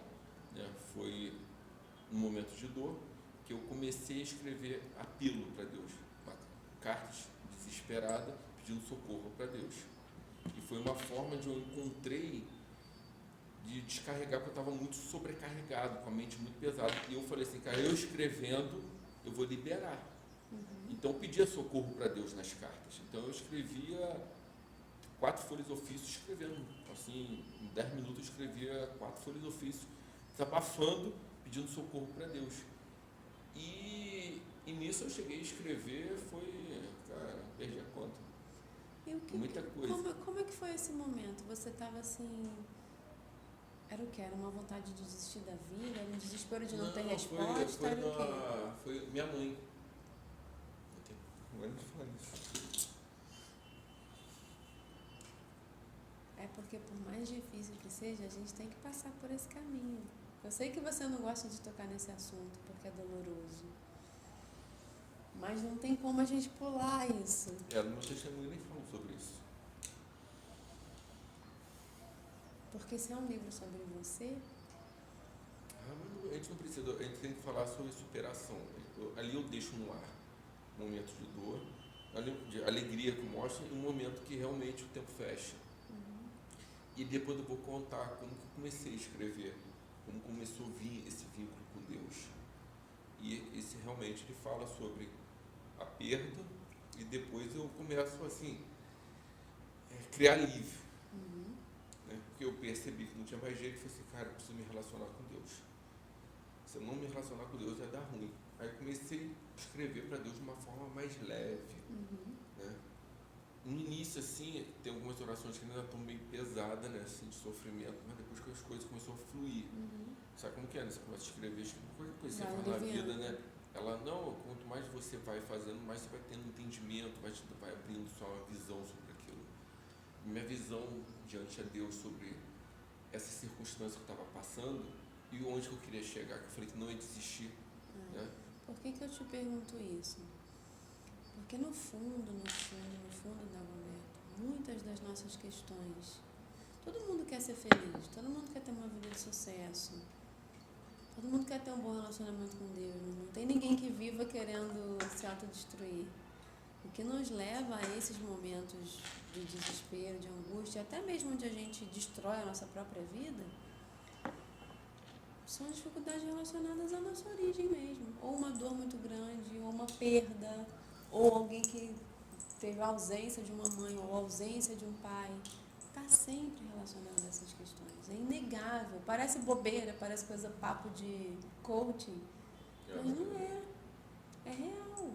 Né? Foi um momento de dor que eu comecei a escrever apelo para Deus, cartas desesperada pedindo socorro para Deus. E foi uma forma de eu encontrei de descarregar, porque eu estava muito sobrecarregado, com a mente muito pesada. E eu falei assim, cara, eu escrevendo, eu vou liberar. Então eu pedia socorro para Deus nas cartas. Então eu escrevia 4 folhas de ofício escrevendo. Assim, em 10 minutos eu escrevia 4 folhas de ofício, desabafando, pedindo socorro para Deus. E nisso eu cheguei a escrever, cara, perdi a conta. Muita coisa. Como é que foi esse momento? Você estava assim... Era o quê? Era uma vontade de desistir da vida? Era um desespero de não ter resposta? Era o quê? Foi minha mãe. Agora de falar isso. É porque por mais difícil que seja, a gente tem que passar por esse caminho. Eu sei que você não gosta de tocar nesse assunto porque é doloroso. Mas não tem como a gente pular isso. No meu testemunho nem falam sobre isso. Porque se é um livro sobre você... Mas a gente não precisa, a gente tem que falar sobre superação. Ali eu deixo no ar momentos de dor, de alegria que eu mostro, e um momento que realmente o tempo fecha. E depois eu vou contar como que eu comecei a escrever, como começou a vir esse vínculo com Deus. E esse realmente ele fala sobre a perda, e depois eu começo assim, criar alívio. Porque eu percebi que não tinha mais jeito, e falei assim, cara, eu preciso me relacionar com Deus. Se eu não me relacionar com Deus, vai dar ruim. Aí comecei a escrever para Deus de uma forma mais leve. Né? No início, assim, tem algumas orações que ainda estão meio pesadas, né, assim, de sofrimento, mas depois que as coisas começaram a fluir. Sabe como que é, né? Você começa a escrever, qualquer coisa que você faz na vida, né? Ela, não, quanto mais você vai fazendo, mais você vai tendo entendimento, vai abrindo sua visão sobre aquilo. Minha visão diante a Deus sobre essa circunstância que eu estava passando e onde que eu queria chegar, que eu falei que não ia desistir. Né? Por que eu te pergunto isso? Porque no fundo, Dagoberto, muitas das nossas questões, todo mundo quer ser feliz, todo mundo quer ter uma vida de sucesso, todo mundo quer ter um bom relacionamento com Deus, não tem ninguém que viva querendo se autodestruir. O que nos leva a esses momentos de desespero, de angústia, até mesmo onde a gente destrói a nossa própria vida, são dificuldades relacionadas à nossa origem mesmo. Ou uma dor muito grande, ou uma perda, ou alguém que teve a ausência de uma mãe, ou a ausência de um pai. Está sempre relacionado a essas questões. É inegável. Parece bobeira, parece coisa papo de coaching, mas não é. É real.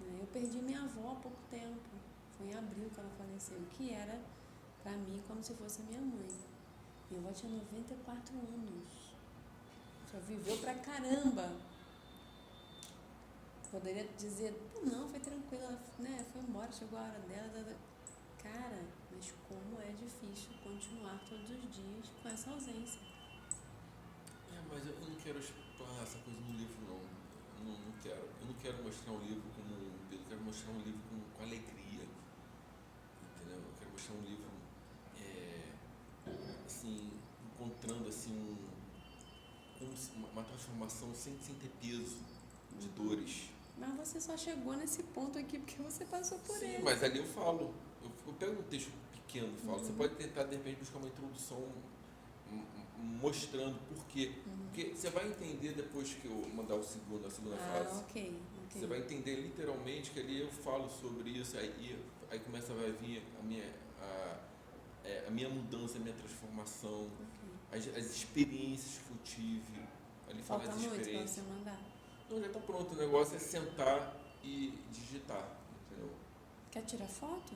Eu perdi minha avó há pouco tempo. Foi em abril que ela faleceu, que era, para mim, como se fosse minha mãe. Minha avó tinha 94 anos. Já viveu pra caramba. Poderia dizer, não, foi tranquila, né? Foi embora, chegou a hora dela. Cara, mas como é difícil continuar todos os dias com essa ausência. Mas eu não quero explorar essa coisa no livro, não. Não quero. Eu não quero mostrar um livro como um Pedro, eu quero mostrar um livro com alegria. Entendeu? Eu quero mostrar um livro assim, encontrando assim uma transformação sem ter peso de dores. Mas você só chegou nesse ponto aqui porque você passou por ele. Sim, mas ali eu falo. Eu pego um texto pequeno e falo. Você pode tentar, de repente, buscar uma introdução mostrando por quê. Porque você vai entender depois que eu mandar a segunda frase. Ok. Você vai entender literalmente que ali eu falo sobre isso, aí vai vir a minha mudança, a minha transformação, as experiências que eu tive. Ali fala Falta das muito experiências. para você mandar? Não, já está pronto. O negócio é sentar e digitar, entendeu? Quer tirar foto?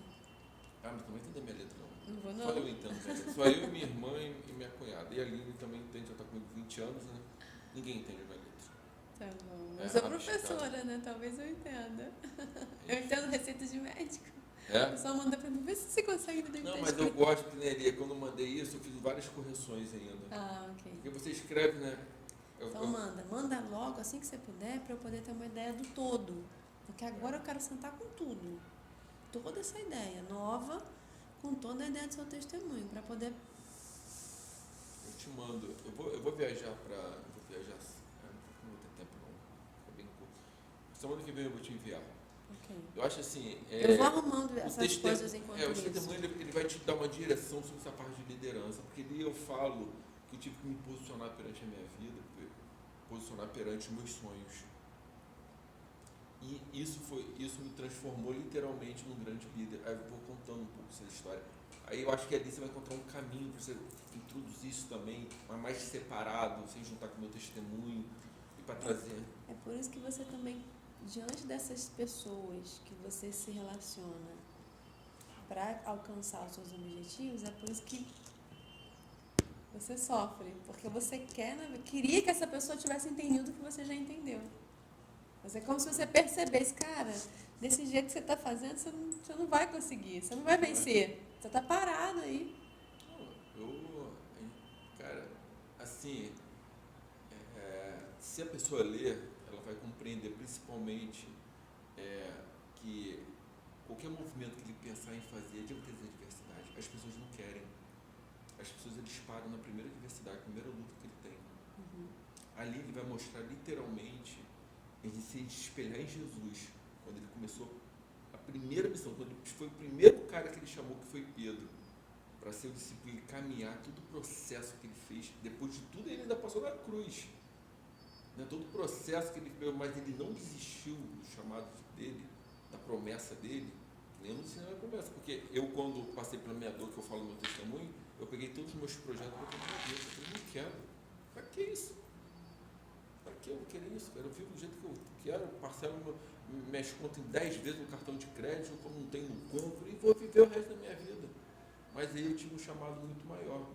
Mas também entender minha letra, não. Não vou, não. Só eu entendo minha letra. Só eu, minha irmã e minha cunhada. E a Aline também entende, já está comigo 20 anos, né? Ninguém entende minha letra. Tá bom. Eu sou professora, né? Talvez eu entenda. Eu entendo receita de médico. Eu só manda pra mim, vê se você consegue me dar. Não, mas eu gosto, Nelia, quando eu mandei isso, eu fiz várias correções ainda. Ok. Porque você escreve, né? Então manda logo, assim que você puder, para eu poder ter uma ideia do todo. Porque agora eu quero sentar com tudo. Toda essa ideia nova, com toda a ideia do seu testemunho, para poder... Eu te mando. Eu vou viajar para... Não vou ter tempo, não. Fica bem curto. Semana que vem eu vou te enviar. Ok. Eu acho assim... eu vou arrumando essas coisas enquanto isso. O testemunho, ele vai te dar uma direção sobre essa parte de liderança. Porque ali eu falo que eu tive que me posicionar perante a minha vida, posicionar perante os meus sonhos. E isso me transformou literalmente num grande líder. Aí eu vou contando um pouco essa história. Aí eu acho que ali você vai encontrar um caminho para você introduzir isso também, mas mais separado, sem juntar com o meu testemunho, e para trazer. É por isso que você também, diante dessas pessoas que você se relaciona para alcançar os seus objetivos, é por isso que você sofre, porque você queria que essa pessoa tivesse entendido o que você já entendeu. Mas é como se você percebesse, cara, desse jeito que você está fazendo, você não vai conseguir, você não vai vencer. Você está parado aí. Cara, assim, se a pessoa ler, ela vai compreender principalmente que qualquer movimento que ele pensar em fazer é de adversidade. As pessoas não querem. As pessoas, eles param na primeira adversidade, na primeira luta que ele tem. Uhum. Ali ele vai mostrar literalmente, ele se espelhar em Jesus, quando ele começou a primeira missão, quando foi o primeiro cara que ele chamou, que foi Pedro, para ser o discípulo, ele caminhar, todo o processo que ele fez, depois de tudo ele ainda passou na cruz, né? Todo o processo que ele fez, mas ele não desistiu do chamado dele, da promessa dele, nem eu não desisti da promessa, porque eu, quando passei pela minha dor, que eu falo no meu testemunho, eu peguei todos os meus projetos e botei na minha vida. Eu não quero. Para que isso? Para que eu vou querer isso? Eu vivo do jeito que eu quero, parcelo minhas contas em 10 vezes no cartão de crédito, como não tenho, não compro, e vou viver o resto da minha vida. Mas aí eu tive um chamado muito maior.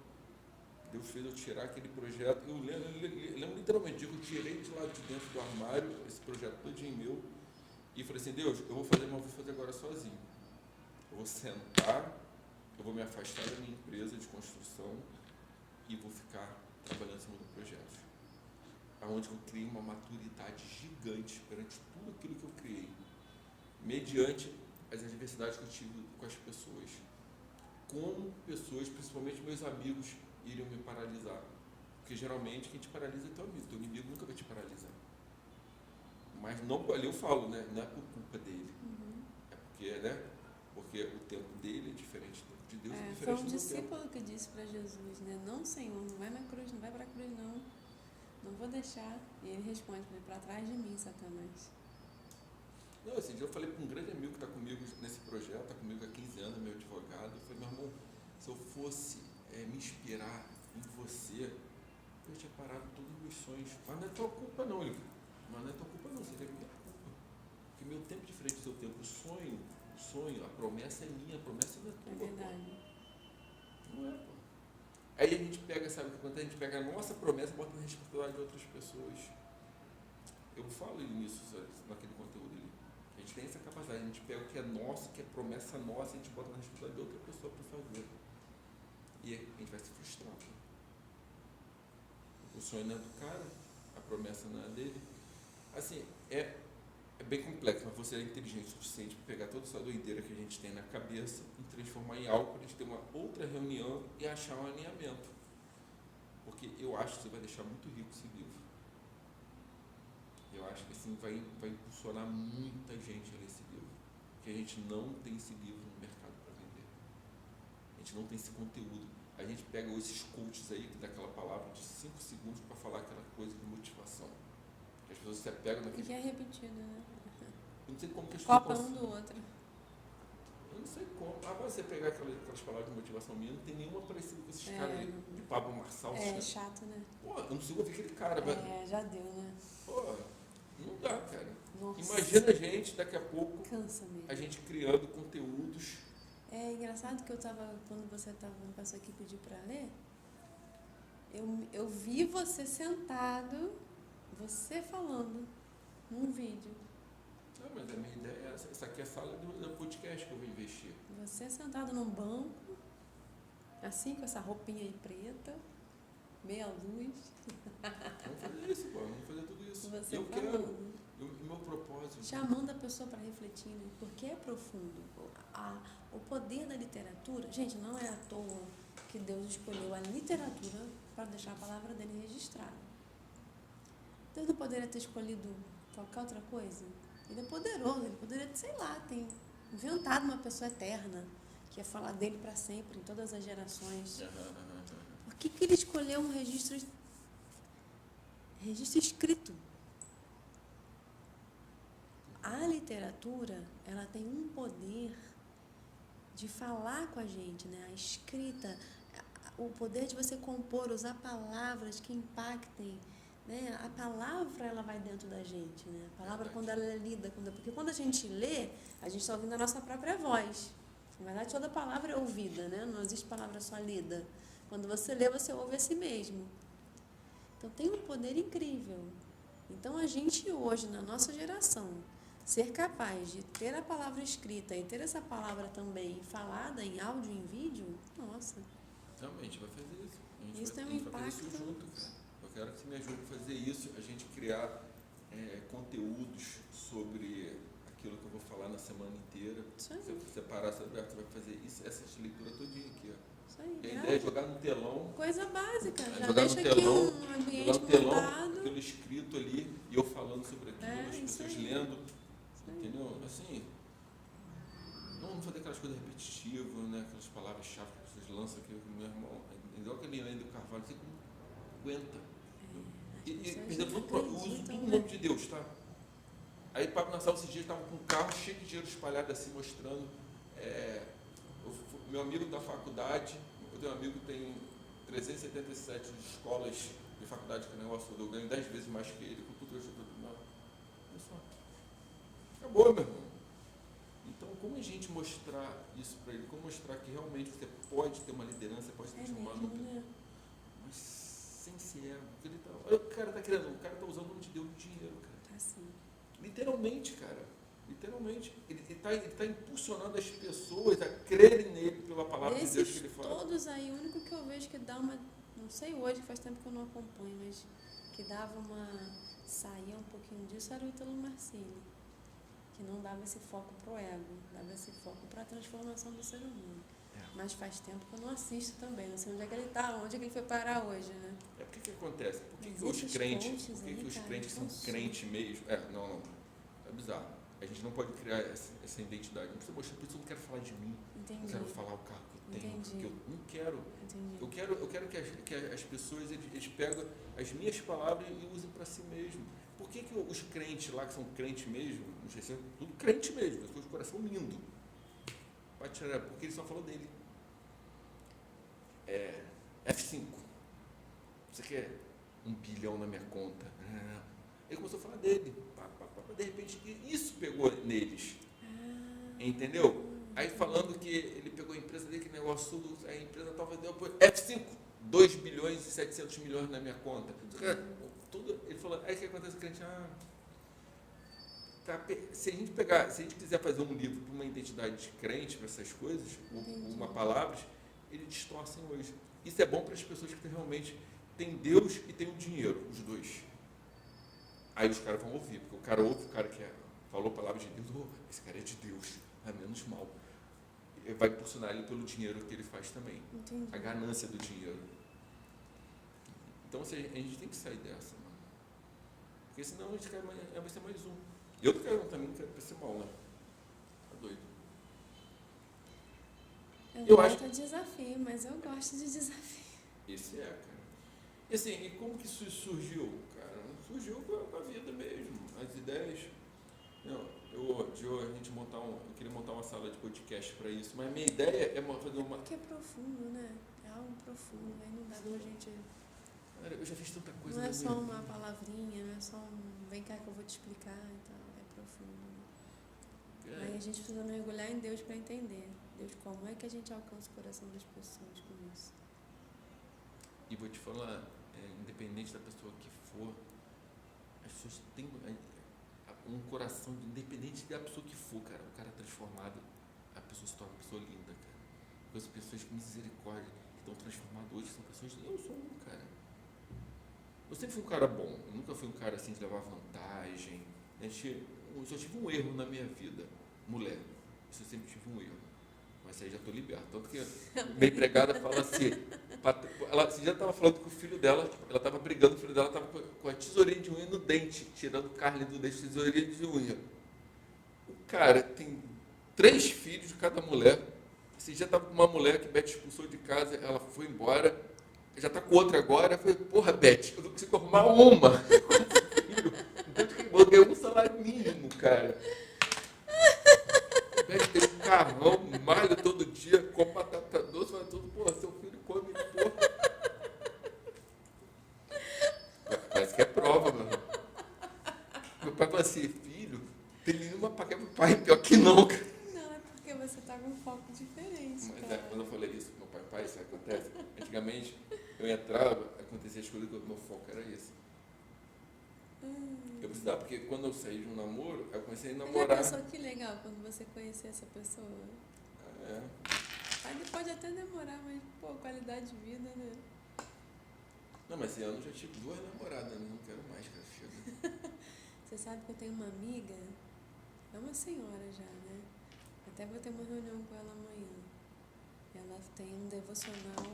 Deus fez eu tirar aquele projeto. Eu lembro literalmente, eu tirei de lá de dentro do armário esse projeto todinho meu e falei assim, Deus, eu vou fazer, mas vou fazer agora sozinho. Eu vou sentar, eu vou me afastar da minha empresa de construção e vou ficar trabalhando em cima do projeto. Onde eu criei uma maturidade gigante perante tudo aquilo que eu criei, mediante as adversidades que eu tive com as pessoas. Como pessoas, principalmente meus amigos, iriam me paralisar. Porque geralmente quem te paralisa é teu amigo. Teu inimigo nunca vai te paralisar. Mas não, ali eu falo, né? Não é por culpa dele. Uhum. É porque, né? Porque o tempo dele é diferente do de Deus, é diferente foi um do meu discípulo tempo. que disse para Jesus, né? Não, Senhor, não vai na cruz, não vai para a cruz, não. Não vou deixar. E ele responde para trás de mim, Satanás. Não, esse dia eu falei para um grande amigo que está comigo nesse projeto, está comigo há 15 anos, meu advogado. Eu falei, meu irmão, se eu fosse me inspirar em você, eu tinha parado todos os meus sonhos. Mas não é tua culpa não, ele. Mas não é tua culpa não, seria minha culpa. Porque meu tempo é diferente do seu tempo. O sonho, a promessa é minha, a promessa não é tua. É verdade. Pô. Não é, pô. Aí a gente pega, sabe o que acontece? A gente pega a nossa promessa e bota na responsabilidade de outras pessoas. Eu falo nisso, naquele conteúdo ali. A gente tem essa capacidade, a gente pega o que é nosso, que é promessa nossa, e a gente bota na responsabilidade de outra pessoa para fazer. E a gente vai se frustrar. O sonho não é do cara, a promessa não é dele. Assim, é bem complexo, mas você é inteligente o suficiente para pegar toda essa doideira que a gente tem na cabeça e transformar em algo para a gente ter uma outra reunião e achar um alinhamento. Porque eu acho que você vai deixar muito rico esse livro. Eu acho que assim vai impulsionar muita gente a ler esse livro. Porque a gente não tem esse livro no mercado para vender. A gente não tem esse conteúdo. A gente pega esses coaches aí, que dá aquela palavra de 5 segundos para falar aquela coisa de motivação. As pessoas se apegam naquele... E que é repetido, né? Eu não sei como que as pessoas... Copa um do outro. Eu não sei como. Agora você pegar aquelas palavras de motivação minha, não tem nenhuma parecida com esses caras aí, de Pablo Marçal. É chato, né? Pô, eu não consigo ouvir aquele cara, velho. Já deu, né? Pô, não dá, cara. Nossa. Imagina a gente, daqui a pouco, Cansa mesmo. a gente criando conteúdos. É engraçado que quando você passou aqui e pediu para ler, eu vi você sentado, você falando num vídeo. Não, mas a minha ideia é essa. Essa aqui é a sala do podcast que eu vou investir. Você sentado num banco, assim, com essa roupinha aí preta, meia luz. Vamos fazer isso, pô. Vamos fazer tudo isso. Você eu falando. quero. O meu propósito. Chamando a pessoa para refletir, né? Porque é profundo. O poder da literatura, gente, não é à toa que Deus escolheu a literatura para deixar a palavra dele registrada. Deus não poderia ter escolhido qualquer outra coisa? Ele é poderoso, ele poderia, sei lá, ter inventado uma pessoa eterna que ia falar dele para sempre, em todas as gerações. Por que ele escolheu um registro escrito? A literatura, ela tem um poder de falar com a gente, né? A escrita, o poder de você compor, usar palavras que impactem, né? A palavra, ela vai dentro da gente, né? A palavra, quando ela é lida, porque quando a gente lê, a gente está ouvindo a nossa própria voz. Na verdade, toda palavra é ouvida, né? Não existe palavra só lida. Quando você lê, você ouve a si mesmo. Então, tem um poder incrível. Então, a gente hoje, na nossa geração, ser capaz de ter a palavra escrita e ter essa palavra também falada em áudio e em vídeo, nossa. Realmente, vai fazer isso. Isso tem um vai fazer impacto. isso junto, cara. Eu quero que você me ajude a fazer isso, a gente criar conteúdos sobre aquilo que eu vou falar na semana inteira. Isso aí. Se você separar, você vai fazer isso, essa leitura todinha aqui, ó. Isso aí. E a ideia é jogar no telão. Coisa básica. Já Jogar deixa no aqui telão, um ambiente jogar no telão, montado. aquilo escrito ali, e eu falando sobre aquilo, as Isso pessoas aí. lendo, entendeu? Assim, não fazer aquelas coisas repetitivas, né? Aquelas palavras-chave que as pessoas lançam aqui, meu irmão, igual aquele Leandro Carvalho, você não aguenta. Por exemplo, eu uso tudo o nome de Deus, tá? Aí, Pablo Nassau, esses dias, estava com um carro cheio de dinheiro espalhado assim, mostrando. Meu amigo da faculdade, eu tenho um amigo que tem 377 escolas de faculdade, que é negócio, eu ganho 10 vezes mais que ele, com tudo isso. Não. Olha só. Acabou, meu irmão. Então, como a gente mostrar isso para ele? Como mostrar que realmente você pode ter uma liderança, pode transformar no né? mas sem ser ego. Olha o que o cara está querendo, o cara está usando o nome de Deus de dinheiro, cara. Tá sim. Literalmente, cara. Literalmente. Ele está impulsionando as pessoas a crerem nele pela palavra de Deus que ele fala. Todos aí, o único que eu vejo que dá uma, não sei hoje, faz tempo que eu não acompanho, mas que dava saía um pouquinho disso, era o Ítalo Marcilli, que não dava esse foco pro ego, dava esse foco para a transformação do ser humano. Mas faz tempo que eu não assisto também, não sei onde é que ele está, onde é que ele foi parar hoje, né? Por que acontece? Por que os crentes, que são crentes mesmo, não, é bizarro. A gente não pode criar essa identidade. Não precisa mostrar, por isso eu não quero falar de mim. Entendi. Eu quero falar o carro que eu tenho. Entendi. Porque eu não quero. Entendi. Eu quero que as pessoas eles pegam as minhas palavras e usem para si mesmo. Por que os crentes lá, que são crentes mesmo, não sei se é tudo crente mesmo, pessoas de coração lindo, porque eles só falam dele. F5. Você quer 1 bilhão na minha conta? Ele começou a falar dele. De repente, isso pegou neles. Entendeu? Aí falando que ele pegou a empresa dele, que negócio, a empresa estava deu F5, 2 bilhões e 700 milhões na minha conta. Tudo, ele falou, aí o que acontece? O crente, se a gente quiser fazer um livro para uma identidade de crente, para essas coisas, uma palavras, eles distorcem hoje. Isso é bom para as pessoas que realmente têm Deus e têm o dinheiro, os dois. Aí os caras vão ouvir, porque o cara ouve, o cara que falou a palavra de Deus, esse cara é de Deus, menos mal. Ele vai impulsionar ele pelo dinheiro que ele faz também. Entendi. A ganância do dinheiro. Então, assim, a gente tem que sair dessa, mano. Porque senão a gente vai ser mais um. Eu também não quero ser mal, né? Tá doido. Eu gosto de desafio, mas eu gosto de desafio. Esse cara. E assim, e como que isso surgiu, cara? Surgiu com a vida mesmo, as ideias. Não, eu queria montar uma sala de podcast para isso, mas a minha ideia é fazer uma... Porque é profundo, né? É algo profundo, aí não dá pra gente... Cara, eu já fiz tanta coisa. Não é só uma palavrinha, não é só vem cá que eu vou te explicar e tal, é profundo. Aí a gente precisa mergulhar em Deus para entender. Deus, como é que a gente alcança o coração das pessoas com isso? E vou te falar, independente da pessoa que for, as pessoas têm um coração, independente da pessoa que for, cara, o cara é transformado, a pessoa se torna uma pessoa linda, cara. Porque as pessoas com misericórdia que estão transformadas hoje são pessoas, eu sou um, cara. Eu sempre fui um cara bom, eu nunca fui um cara assim de levar vantagem. Eu só tive um erro na minha vida, mulher. Isso eu sempre tive um erro. Mas aí já estou liberto. Tanto que minha empregada fala assim, ela já estava falando que o filho dela, ela estava brigando, o filho dela estava com a tesourinha de unha no dente, tirando carne do dente, tesourinha de unha. O cara tem 3 filhos de cada mulher. Esse dia estava com uma mulher que Beth expulsou de casa, ela foi embora, já está com outra agora. Eu falei, porra, Beth, eu não consigo arrumar uma. Então eu ganhei um salário mínimo, cara. Pede tem um carrão, malha todo dia, come batata doce, faz tudo, porra, seu filho come, porra. Parece que é prova, mano. Meu pai fala assim, filho, tem nenhuma paga pro pai, pior que não, cara. Não, é porque você tá com um foco diferente, Mas quando eu falei isso pro meu pai, isso acontece. Antigamente, eu entrava, acontecia as coisas que o meu foco era esse. Eu precisava, porque quando eu saí de um namoro, eu comecei a namorar. Já pensou que legal quando você conhecer essa pessoa? É. Aí pode até demorar, mas, pô, qualidade de vida, né? Não, mas esse ano eu já tive 2 namoradas, né? Não quero mais, cara, chega. Você sabe que eu tenho uma amiga, é uma senhora já, né? Até vou ter uma reunião com ela amanhã. Ela tem um devocional,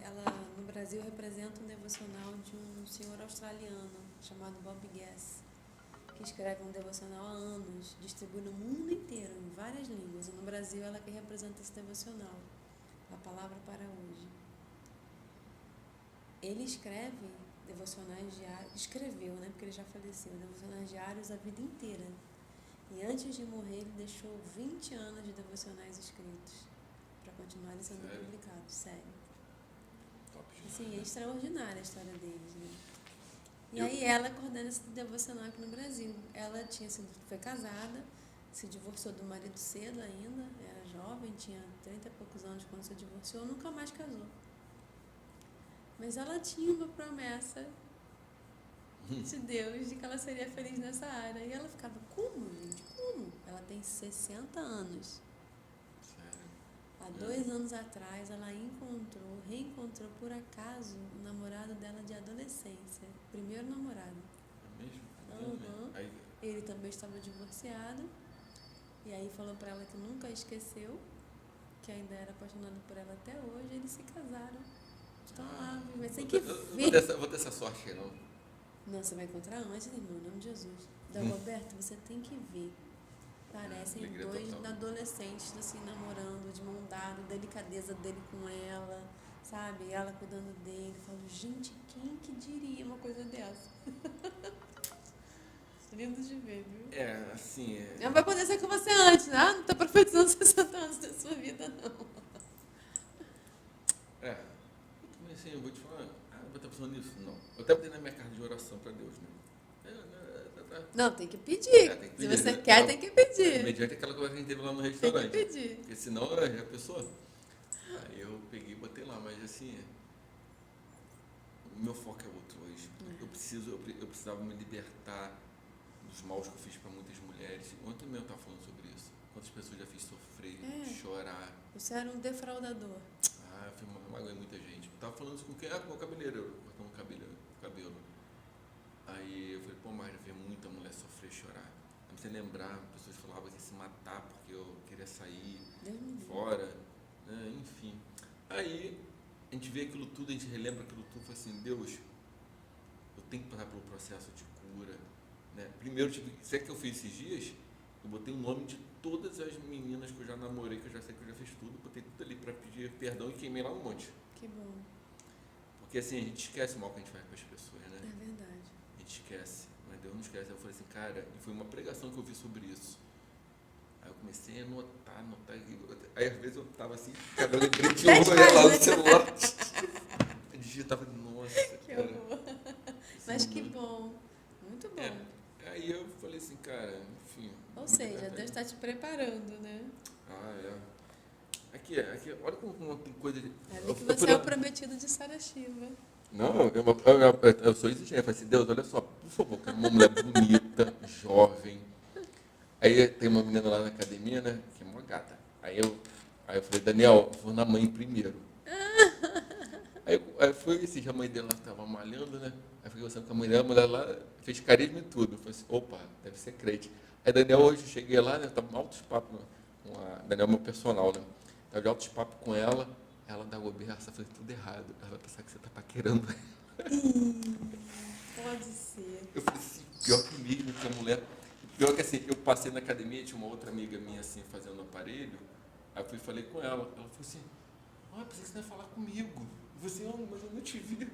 ela no Brasil representa um devocional de um senhor australiano chamado Bob Gass, que escreve um devocional há anos, distribui no mundo inteiro, em várias línguas. E no Brasil ela que representa esse devocional, a palavra para hoje. Ele escreve devocionais diários, escreveu, né, porque ele já faleceu, devocionais diários a vida inteira. E antes de morrer ele deixou 20 anos de devocionais escritos para continuarem sendo publicados, sério. Top demais. Assim, é extraordinária a história deles, né? E aí ela coordena esse devocional aqui no Brasil. Ela foi casada, se divorciou do marido cedo ainda, era jovem, tinha 30 e poucos anos quando se divorciou, nunca mais casou. Mas ela tinha uma promessa de Deus de que ela seria feliz nessa área. E ela ficava, como, gente? Como? Ela tem 60 anos. Sério? Há 2 anos atrás, ela reencontrou por acaso o namorado dela de adolescência. Primeiro namorado. É mesmo? Uhum. Aí, Ele também estava divorciado. E aí falou pra ela que nunca esqueceu, que ainda era apaixonado por ela até hoje. E eles se casaram. Estão lá, mas tem que ver. Vou ter essa sorte aí, não. Não, você vai encontrar antes, irmão, em nome de Jesus. Roberto, você tem que ver. Parecem Alegria 2 total. adolescentes, assim, namorando, de mão dada, delicadeza dele com ela, sabe? Ela cuidando dele. Eu falo, gente, quem que diria uma coisa dessa? Lindo de ver, viu? É, assim... Não vai poder ser com você antes, né? Não tá profetizando 60 anos da sua vida, não. Assim, eu vou te falar, vou estar pensando nisso? Não. Eu até botei na minha carta de oração para Deus, né? Não, tem que pedir. Tem que Se pedir, você né? quer, Não, tem que pedir. mediante aquela coisa que a gente teve lá no Tem restaurante. que pedir. Porque senão a pessoa... Aí eu peguei e botei lá, mas assim... O meu foco é outro hoje. Eu precisava me libertar dos maus que eu fiz para muitas mulheres. Ontem mesmo eu estava falando sobre isso. Quantas pessoas já fiz sofrer, chorar. Você era um defraudador. Eu magoei muita gente. Eu tava falando isso com quem? Com o cabeleireiro, cortando o cabelo. Aí eu falei, pô, mas já vi muita mulher sofrer e chorar. Eu não sei lembrar, pessoas falavam que ia se matar porque eu queria sair fora, né? Enfim. Aí a gente vê aquilo tudo, a gente relembra aquilo tudo, fala assim, Deus, eu tenho que passar pelo processo de cura, né? Primeiro, sabe o que eu fiz esses dias? Eu botei o nome de todas as meninas que eu já namorei, que eu já sei que eu já fiz tudo, botei tudo ali para pedir perdão e queimei lá um monte. Que bom. Porque assim, a gente esquece o mal que a gente faz com as pessoas, né? É verdade. A gente esquece, mas Deus não esquece. Eu falei assim, cara, e foi uma pregação que eu vi sobre isso. Aí eu comecei a anotar. Aí às vezes eu tava assim, cada lembrei de um, olhava lá no celular. Eu digitava, nossa, Que cara. horror. Mas que bom. Muito bom. Aí eu falei assim, cara, enfim. Ou seja, Deus está te preparando, né? Aqui, olha como tem coisa de... É ali que você é o prometido de Sarashiva. Não, eu sou exigente. Eu falei assim, Deus, olha só, por favor, quero uma mulher bonita, jovem. Aí tem uma menina lá na academia, né, que é uma gata. Aí eu falei, Daniel, eu vou na mãe primeiro. Aí foi esse dia, a mãe dela estava malhando, né? Aí fiquei conversando com a mulher lá fez carisma e tudo. Eu falei assim, opa, deve ser crente. Aí Daniel, hoje, cheguei lá, né, tava altos papos com a Daniel, meu personal, né? Tava de altos papos com ela da goberta, falei tudo errado. Ela vai pensar que você tá paquerando ela. Pode ser. Eu falei assim, pior que mesmo, que a mulher... Pior que assim, eu passei na academia, tinha uma outra amiga minha assim, fazendo aparelho, aí eu fui e falei com ela. Ela falou assim, pensei que você ia falar comigo. Você, mas eu não te vi. Eu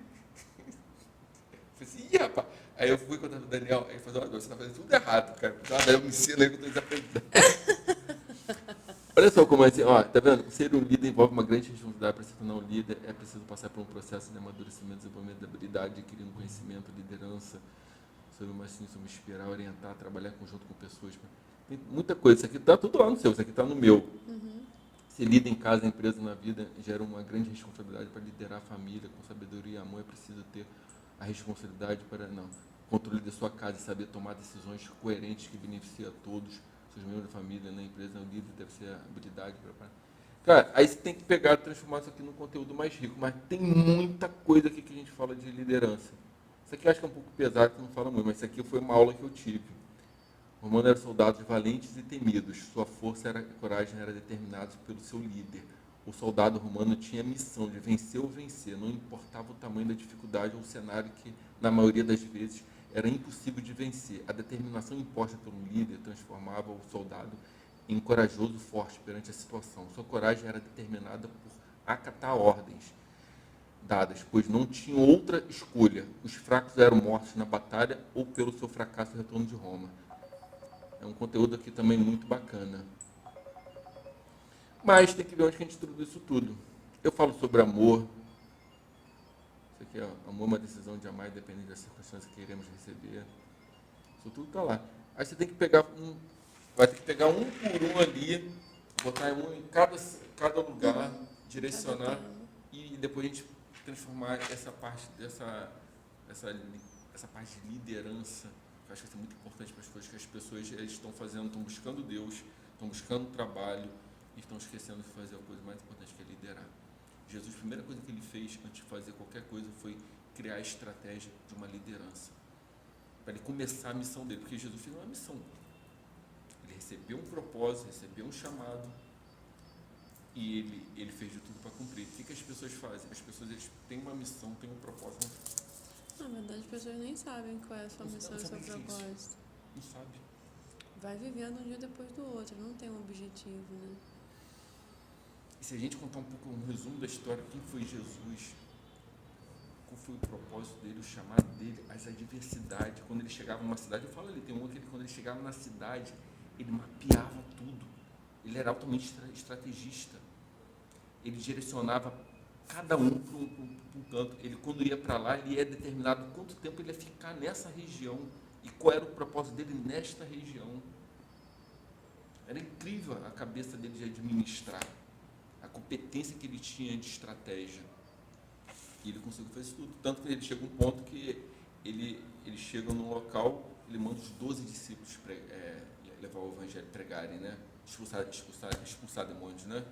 falei assim, ih, rapaz. Aí eu fui contar pro Daniel, aí ele falou, você tá fazendo tudo errado, cara. Daí eu me ensino aí que eu tô desaprendendo. Olha só como é assim, ó, tá vendo? Ser um líder envolve uma grande responsabilidade. Para se tornar um líder, é preciso passar por um processo de amadurecimento, desenvolvimento da habilidade, adquirindo conhecimento, liderança, sobre inspirar, orientar, trabalhar em conjunto com pessoas. Tem muita coisa. Isso aqui está tudo lá no seu, isso aqui está no meu. Ser líder em casa, empresa, na vida, gera uma grande responsabilidade para liderar a família com sabedoria e amor. É preciso ter a responsabilidade para, controle da sua casa e saber tomar decisões coerentes que beneficiam a todos, seus membros da família, na empresa. O líder deve ser a habilidade para... Cara, aí você tem que pegar e transformar isso aqui num conteúdo mais rico, mas tem muita coisa aqui que a gente fala de liderança. Isso aqui eu acho que é um pouco pesado, que não fala muito, mas isso aqui foi uma aula que eu tive. Romanos eram soldados valentes e temidos. Sua força e coragem eram determinados pelo seu líder. O soldado romano tinha a missão de vencer ou vencer, não importava o tamanho da dificuldade ou o cenário que, na maioria das vezes, era impossível de vencer. A determinação imposta pelo líder transformava o soldado em corajoso e forte perante a situação. Sua coragem era determinada por acatar ordens dadas, pois não tinham outra escolha. Os fracos eram mortos na batalha ou pelo seu fracasso e retorno de Roma. É um conteúdo aqui também muito bacana. Mas tem que ver onde que a gente introduz isso tudo. Eu falo sobre amor. Isso aqui é amor, uma decisão de amar, independente das circunstâncias que iremos receber. Isso tudo está lá. Aí você tem que pegar vai ter que pegar um por um ali, botar um em cada lugar, direcionar e depois a gente transformar essa parte essa parte de liderança. Eu acho que isso é muito importante para as coisas que as pessoas estão fazendo, estão buscando Deus, estão buscando trabalho e estão esquecendo de fazer a coisa mais importante, que é liderar. Jesus, a primeira coisa que ele fez antes de fazer qualquer coisa foi criar a estratégia de uma liderança. Para ele começar a missão dele, porque Jesus fez uma missão. Ele recebeu um propósito, recebeu um chamado e ele fez de tudo para cumprir. O que as pessoas fazem? As pessoas têm uma missão, têm um propósito. Na verdade, as pessoas nem sabem qual é a sua missão e o seu propósito. Não sabe. Vai vivendo um dia depois do outro, não tem um objetivo, né? E se a gente contar um pouco um resumo da história, quem foi Jesus, qual foi o propósito dele, o chamado dele, as adversidades, quando ele chegava numa cidade, eu falo ali, tem um que quando ele chegava na cidade, ele mapeava tudo, ele era altamente estrategista, ele direcionava cada um para um canto. Ele, quando ia para lá, ele ia determinado quanto tempo ele ia ficar nessa região e qual era o propósito dele nesta região. Era incrível a cabeça dele de administrar, a competência que ele tinha de estratégia. E ele conseguiu fazer isso tudo. Tanto que ele chega a um ponto que ele chega num local, ele manda os 12 discípulos levar o evangelho, pregarem, né? Expulsar demônios, né?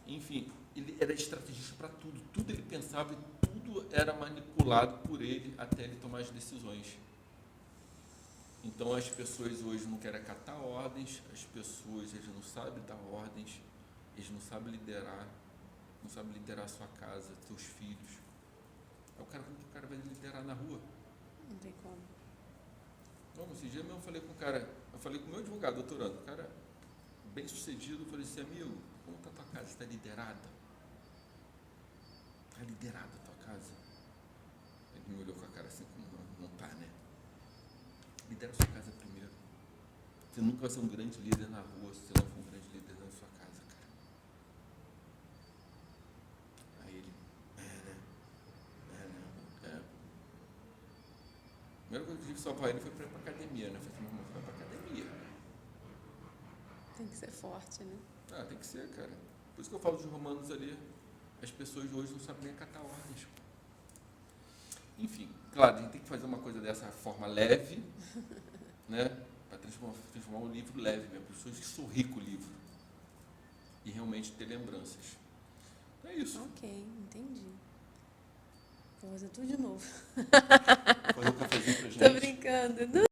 Enfim, ele era estrategista para tudo. Tudo ele pensava e tudo era manipulado por ele até ele tomar as decisões. Então as pessoas hoje não querem acatar ordens, as pessoas eles não sabem dar ordens, eles não sabem liderar, não sabem liderar a sua casa, seus filhos. Aí como que o cara vai liderar na rua? Não tem como. Então, esse dia mesmo eu falei com o cara, eu falei com o meu advogado, doutorando, o cara bem sucedido, eu falei assim, amigo, como está a tua casa? Está liderada? Está liderada a tua casa? Ele me olhou com a cara assim, como não está, né? Lidera a sua casa primeiro. Você nunca vai ser um grande líder na rua se você não for um grande líder na sua casa, cara. Aí ele, A primeira coisa que eu tive que salvar ele foi para ir para academia, né? Eu falei, meu irmão, vai para academia. Tem que ser forte, né? Ah, tem que ser, cara. Por isso que eu falo dos romanos ali. As pessoas hoje não sabem nem acatar ordens. Enfim, claro, a gente tem que fazer uma coisa dessa forma leve, né? Para transformar um livro leve mesmo. Pessoas que são rico o livro. E realmente ter lembranças. É isso. Ok, entendi. Vou fazer tudo de novo. Fazer um cafezinho pra gente. Tô brincando.